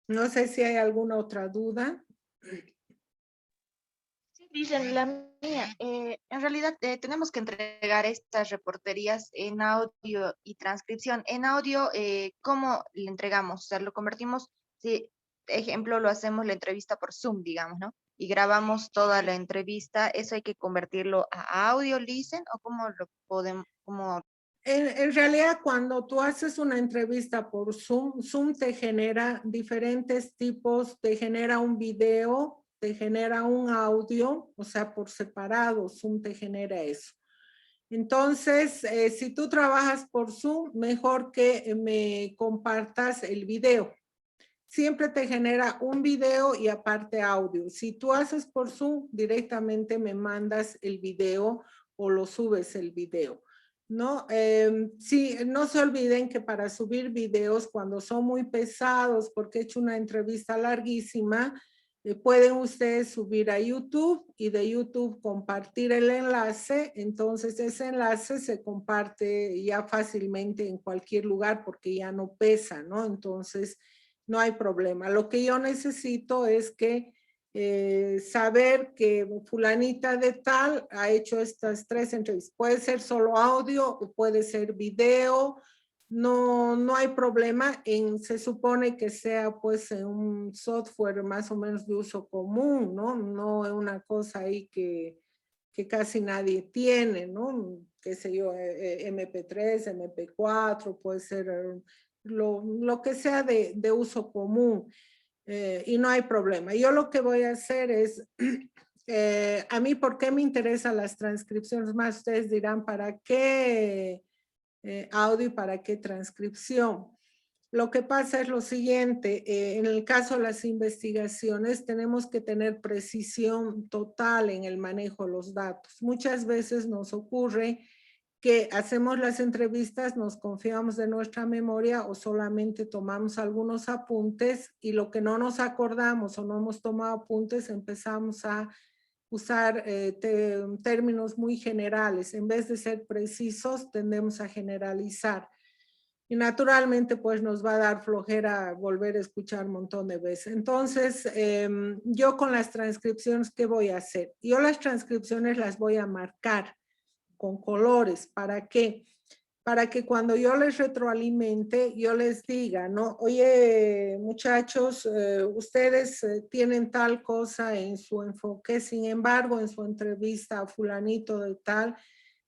No sé si hay alguna otra duda. Sí, dicen la mía. En realidad tenemos que entregar estas reporterías en audio y transcripción. En audio, ¿cómo le entregamos? O sea, lo convertimos, si, ejemplo, lo hacemos la entrevista por Zoom, digamos, ¿no? Y grabamos toda la entrevista. ¿Eso hay que convertirlo a audio, Listen? ¿O cómo lo podemos, cómo? En realidad, cuando tú haces una entrevista por Zoom, Zoom te genera diferentes tipos, te genera un video te genera un audio, o sea, por separado, Zoom te genera eso. Entonces, si tú trabajas por Zoom, mejor que me compartas el video. Siempre te genera un video y aparte audio. Si tú haces por Zoom, directamente me mandas el video o lo subes el video, ¿no? Sí, no se olviden que para subir videos, cuando son muy pesados, porque he hecho una entrevista larguísima, pueden ustedes subir a YouTube y de YouTube compartir el enlace. Entonces ese enlace se comparte ya fácilmente en cualquier lugar porque ya no pesa, ¿no? Entonces no hay problema. Lo que yo necesito es que saber que fulanita de tal ha hecho estas 3 entrevistas. Puede ser solo audio o puede ser video. No hay problema. Se supone que sea pues un software más o menos de uso común, ¿no? No es una cosa ahí que casi nadie tiene, ¿no? Qué sé yo, MP3, MP4, puede ser lo que sea de uso común. Y no hay problema. Yo lo que voy a hacer es, a mí, ¿por qué me interesan las transcripciones? Más ustedes dirán, ¿para qué audio y para qué transcripción? Lo que pasa es lo siguiente, en el caso de las investigaciones tenemos que tener precisión total en el manejo de los datos. Muchas veces nos ocurre que hacemos las entrevistas, nos confiamos de nuestra memoria o solamente tomamos algunos apuntes y lo que no nos acordamos o no hemos tomado apuntes empezamos a usar términos muy generales. En vez de ser precisos, tendemos a generalizar. Y naturalmente, pues nos va a dar flojera volver a escuchar un montón de veces. Entonces, yo con las transcripciones, ¿qué voy a hacer? Yo las transcripciones las voy a marcar con colores. ¿Para qué? Para que cuando yo les retroalimente, yo les diga, ¿no? Oye, muchachos, ustedes tienen tal cosa en su enfoque, sin embargo, en su entrevista a fulanito de tal,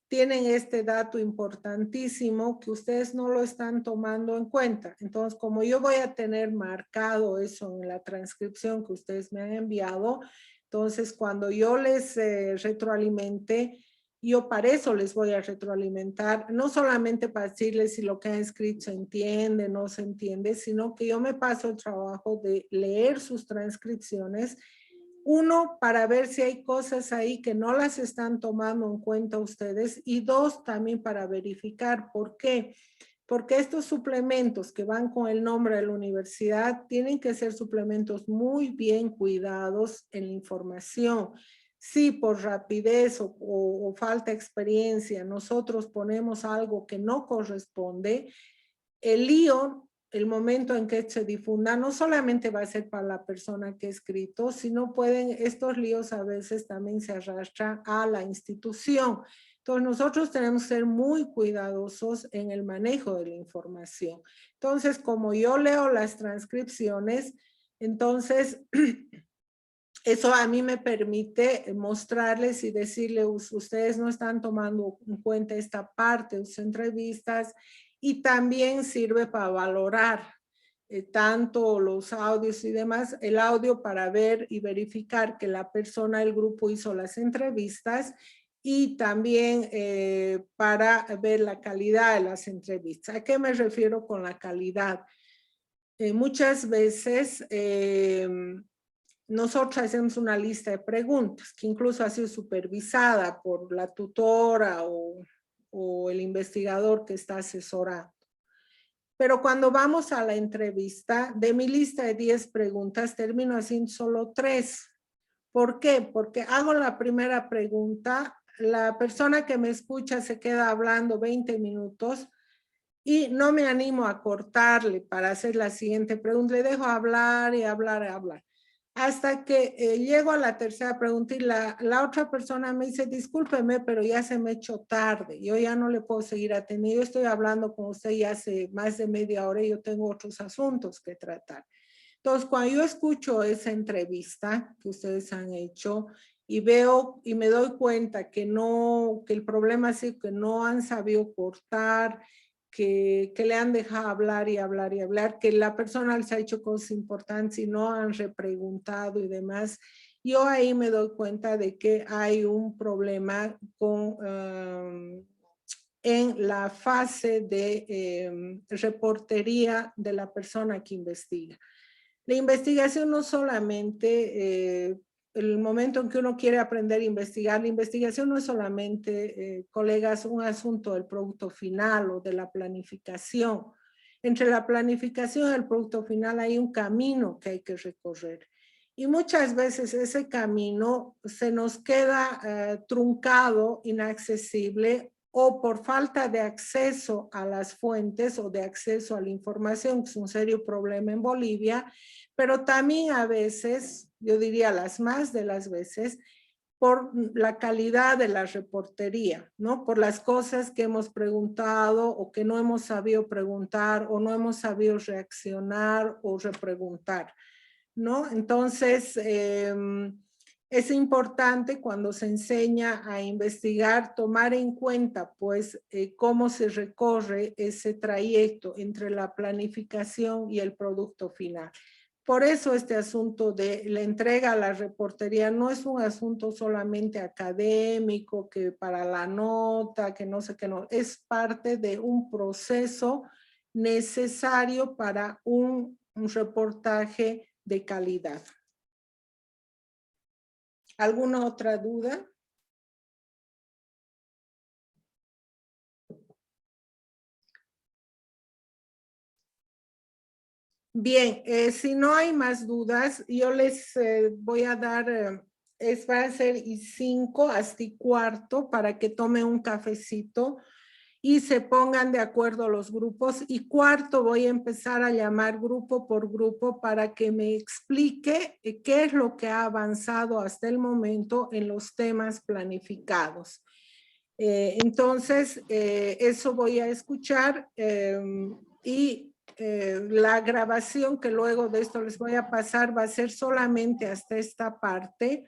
tienen este dato importantísimo que ustedes no lo están tomando en cuenta. Entonces, como yo voy a tener marcado eso en la transcripción que ustedes me han enviado, entonces cuando yo les retroalimente, yo para eso les voy a retroalimentar, no solamente para decirles si lo que han escrito se entiende, no se entiende, sino que yo me paso el trabajo de leer sus transcripciones. Uno, para ver si hay cosas ahí que no las están tomando en cuenta ustedes. Y dos, también para verificar por qué. Porque estos suplementos que van con el nombre de la universidad tienen que ser suplementos muy bien cuidados en la información. Si por rapidez o falta de experiencia nosotros ponemos algo que no corresponde, el lío, el momento en que se difunda, no solamente va a ser para la persona que ha escrito, sino estos líos a veces también se arrastran a la institución. Entonces nosotros tenemos que ser muy cuidadosos en el manejo de la información. Entonces, como yo leo las transcripciones, entonces eso a mí me permite mostrarles y decirles, ustedes no están tomando en cuenta esta parte de sus entrevistas, y también sirve para valorar tanto los audios y demás, el audio para ver y verificar que la persona del grupo hizo las entrevistas, y también para ver la calidad de las entrevistas. ¿A qué me refiero con la calidad? Muchas veces nosotros hacemos una lista de preguntas que incluso ha sido supervisada por la tutora o el investigador que está asesorando. Pero cuando vamos a la entrevista, de mi lista de 10 preguntas, termino haciendo solo 3. ¿Por qué? Porque hago la primera pregunta, la persona que me escucha se queda hablando 20 minutos y no me animo a cortarle para hacer la siguiente pregunta. Le dejo hablar y hablar y hablar. Hasta que llego a la tercera pregunta y la otra persona me dice, discúlpeme, pero ya se me ha hecho tarde. Yo ya no le puedo seguir atendiendo. Yo estoy hablando con usted ya hace más de media hora y yo tengo otros asuntos que tratar. Entonces, cuando yo escucho esa entrevista que ustedes han hecho y veo y me doy cuenta que el problema es que no han sabido cortar, que le han dejado hablar y hablar y hablar, que la persona les ha hecho cosas importantes y no han repreguntado y demás, yo ahí me doy cuenta de que hay un problema con, en la fase de reportería de la persona que investiga. La investigación no solamente, el momento en que uno quiere aprender a investigar, la investigación no es solamente, colegas, un asunto del producto final o de la planificación. Entre la planificación y el producto final hay un camino que hay que recorrer. Y muchas veces ese camino se nos queda truncado, inaccesible, o por falta de acceso a las fuentes o de acceso a la información, que es un serio problema en Bolivia, pero también a veces, yo diría las más de las veces, por la calidad de la reportería, ¿no? Por las cosas que hemos preguntado o que no hemos sabido preguntar o no hemos sabido reaccionar o repreguntar, ¿no? Entonces, es importante cuando se enseña a investigar, tomar en cuenta, pues, cómo se recorre ese trayecto entre la planificación y el producto final. Por eso este asunto de la entrega a la reportería no es un asunto solamente académico, que para la nota, que no sé qué, no, es parte de un proceso necesario para un reportaje de calidad. ¿Alguna otra duda? Bien, si no hay más dudas, yo les voy a dar, va a ser y 5 hasta y cuarto para que tomen un cafecito y se pongan de acuerdo los grupos. Y cuarto voy a empezar a llamar grupo por grupo para que me explique qué es lo que ha avanzado hasta el momento en los temas planificados. Entonces, eso voy a escuchar y la grabación que luego de esto les voy a pasar va a ser solamente hasta esta parte.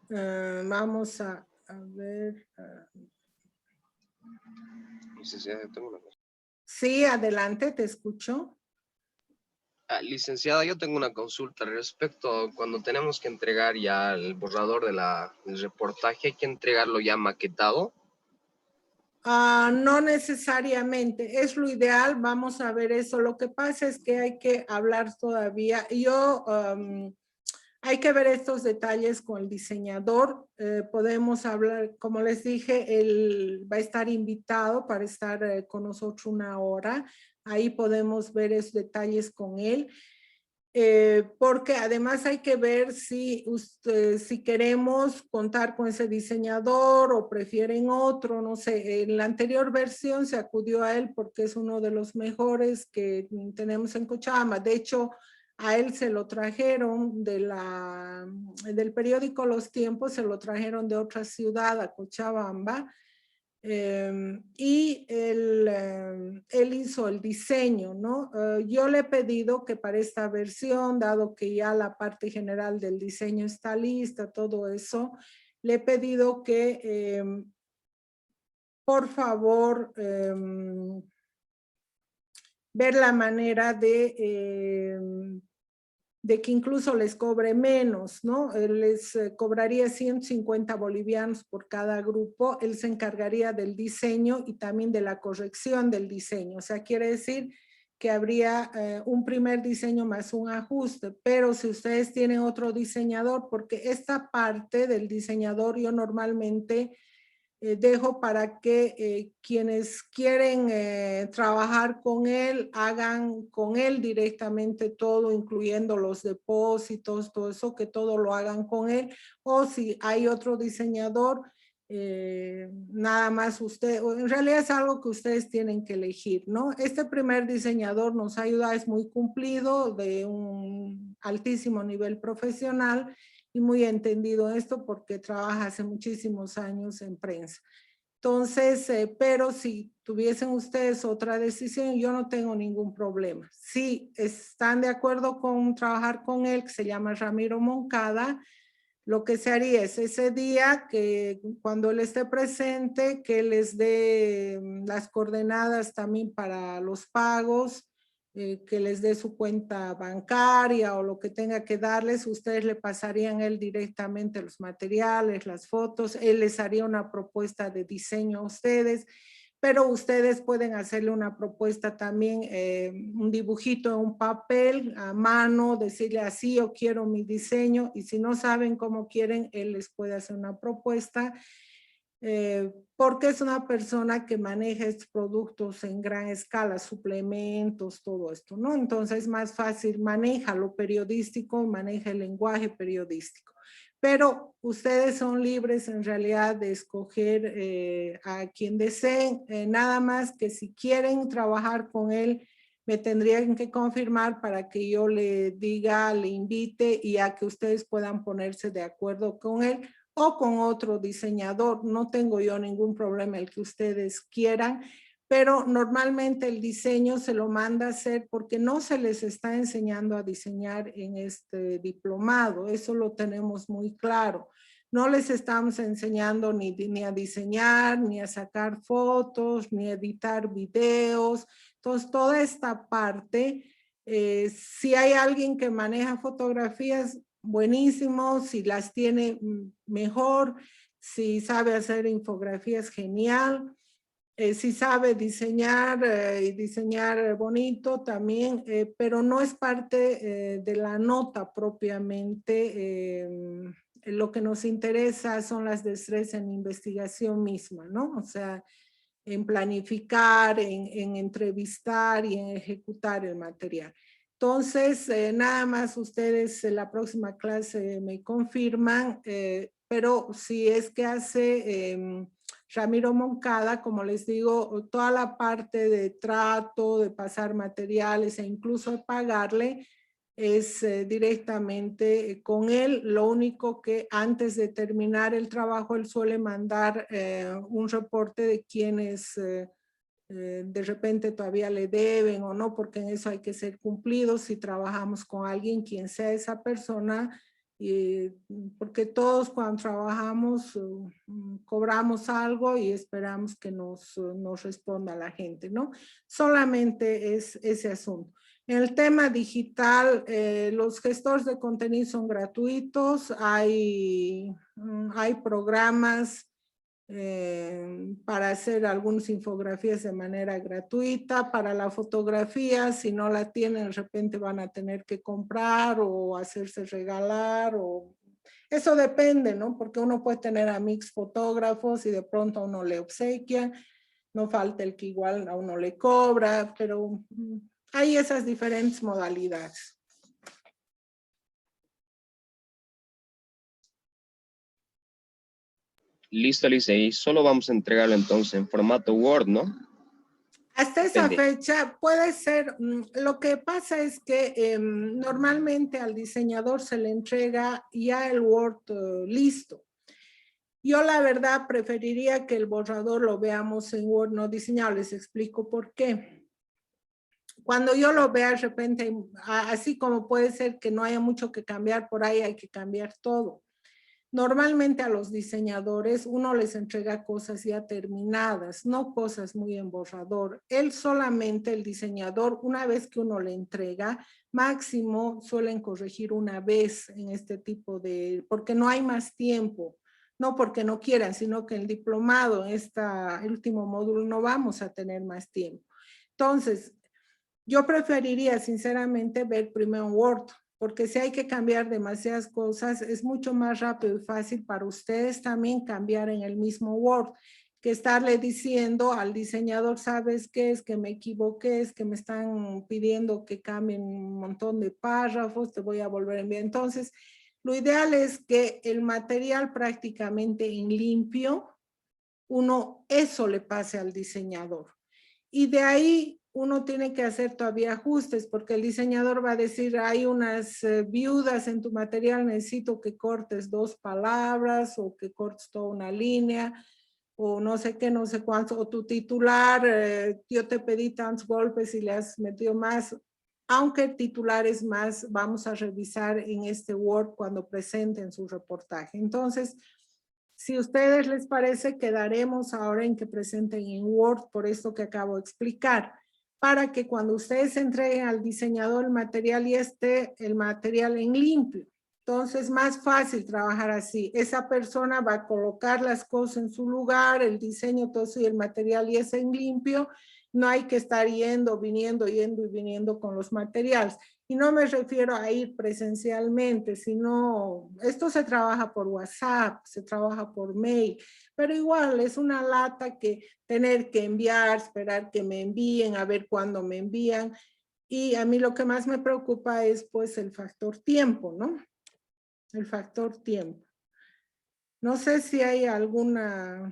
Vamos a ver. Licenciada, tengo una cosa. Sí, adelante, te escucho. Licenciada, yo tengo una consulta respecto a cuando tenemos que entregar ya el borrador del reportaje, ¿hay que entregarlo ya maquetado? No necesariamente, es lo ideal, vamos a ver eso. Lo que pasa es que hay que hablar todavía. Hay que ver estos detalles con el diseñador. Podemos hablar, como les dije, él va a estar invitado para estar con nosotros 1 hora. Ahí podemos ver esos detalles con él. Porque además hay que ver si queremos contar con ese diseñador o prefieren otro, no sé. En la anterior versión se acudió a él porque es uno de los mejores que tenemos en Cochabamba. De hecho, a él se lo trajeron del periódico Los Tiempos, se lo trajeron de otra ciudad a Cochabamba. Y él hizo el diseño, ¿no? Yo le he pedido que para esta versión, dado que ya la parte general del diseño está lista, todo eso, le he pedido que, por favor, ver la manera de que incluso les cobre menos, ¿no? Les cobraría 150 bolivianos por cada grupo, él se encargaría del diseño y también de la corrección del diseño, o sea, quiere decir que habría un primer diseño más un ajuste, pero si ustedes tienen otro diseñador, porque esta parte del diseñador yo normalmente dejo para que quienes quieren trabajar con él, hagan con él directamente todo, incluyendo los depósitos, todo eso, que todo lo hagan con él. O si hay otro diseñador, nada más usted, en realidad es algo que ustedes tienen que elegir, ¿no? Este primer diseñador nos ayuda, es muy cumplido, de un altísimo nivel profesional, y muy entendido esto porque trabaja hace muchísimos años en prensa. Entonces, pero si tuviesen ustedes otra decisión, yo no tengo ningún problema. Si están de acuerdo con trabajar con él, que se llama Ramiro Moncada, lo que se haría es ese día que cuando él esté presente, que les dé las coordenadas también para los pagos, que les dé su cuenta bancaria o lo que tenga que darles, ustedes le pasarían él directamente los materiales, las fotos, él les haría una propuesta de diseño a ustedes, pero ustedes pueden hacerle una propuesta también, un dibujito en un papel a mano, decirle así yo quiero mi diseño, y si no saben cómo quieren, él les puede hacer una propuesta, porque es una persona que maneja estos productos en gran escala, suplementos, todo esto, ¿no? Entonces es más fácil, maneja lo periodístico, maneja el lenguaje periodístico. Pero ustedes son libres en realidad de escoger a quien deseen, nada más que si quieren trabajar con él, me tendrían que confirmar para que yo le diga, le invite y a que ustedes puedan ponerse de acuerdo con él o con otro diseñador. No tengo yo ningún problema el que ustedes quieran, pero normalmente el diseño se lo manda a hacer porque no se les está enseñando a diseñar en este diplomado. Eso lo tenemos muy claro. No les estamos enseñando ni a diseñar, ni a sacar fotos, ni a editar videos. Entonces, toda esta parte, si hay alguien que maneja fotografías, buenísimo, si las tiene mejor, si sabe hacer infografías, genial, si sabe diseñar y diseñar bonito también, pero no es parte de la nota propiamente. Lo que nos interesa son las destrezas en investigación misma, ¿no? O sea, en planificar, en entrevistar y en ejecutar el material. Entonces, nada más ustedes en la próxima clase me confirman, pero si es que hace Ramiro Moncada, como les digo, toda la parte de trato, de pasar materiales e incluso de pagarle, es directamente con él. Lo único que antes de terminar el trabajo, él suele mandar un reporte de quienes de repente todavía le deben o no, porque en eso hay que ser cumplidos si trabajamos con alguien, quien sea esa persona, porque todos cuando trabajamos cobramos algo y esperamos que nos responda la gente, ¿no? Solamente es ese asunto. En el tema digital, los gestores de contenido son gratuitos, hay programas para hacer algunas infografías de manera gratuita. Para la fotografía, si no la tienen, de repente van a tener que comprar o hacerse regalar, o eso depende, ¿no? Porque uno puede tener a mix fotógrafos y de pronto a uno le obsequia, no falta el que igual a uno le cobra, pero hay esas diferentes modalidades. Listo, Alicia, y solo vamos a entregarlo entonces en formato Word, ¿no? Hasta esa Depende. fecha puede ser, lo que pasa es que normalmente al diseñador se le entrega ya el Word listo. Yo la verdad preferiría que el borrador lo veamos en Word no diseñado, les explico por qué. Cuando yo lo vea de repente, así como puede ser que no haya mucho que cambiar, por ahí hay que cambiar todo. Normalmente a los diseñadores uno les entrega cosas ya terminadas, no cosas muy en borrador. Él solamente, el diseñador, una vez que uno le entrega, máximo suelen corregir una vez en este tipo de, porque no hay más tiempo. No porque no quieran, sino que el diplomado, el último módulo, no vamos a tener más tiempo. Entonces, yo preferiría sinceramente ver primero Word, porque si hay que cambiar demasiadas cosas, es mucho más rápido y fácil para ustedes también cambiar en el mismo Word, que estarle diciendo al diseñador, ¿sabes qué? Es que me equivoqué, es que me están pidiendo que cambien un montón de párrafos, te voy a volver a enviar. Entonces, lo ideal es que el material prácticamente en limpio, uno eso le pase al diseñador. Y de ahí uno tiene que hacer todavía ajustes, porque el diseñador va a decir, hay unas viudas en tu material, necesito que cortes 2 palabras o que cortes toda una línea, o no sé qué, no sé cuánto, o tu titular, yo te pedí tantos golpes y le has metido más. Aunque el titular es más, vamos a revisar en este Word cuando presenten su reportaje. Entonces, si a ustedes les parece, quedaremos ahora en que presenten en Word por esto que acabo de explicar, para que cuando ustedes entreguen al diseñador el material y esté el material en limpio. Entonces, más fácil trabajar así. Esa persona va a colocar las cosas en su lugar, el diseño, todo eso y el material y es en limpio. No hay que estar yendo y viniendo con los materiales. Y no me refiero a ir presencialmente, sino esto se trabaja por WhatsApp, se trabaja por mail, pero igual es una lata que tener que enviar, esperar que me envíen, a ver cuándo me envían. Y a mí lo que más me preocupa es pues el factor tiempo, ¿no? El factor tiempo. No sé si hay alguna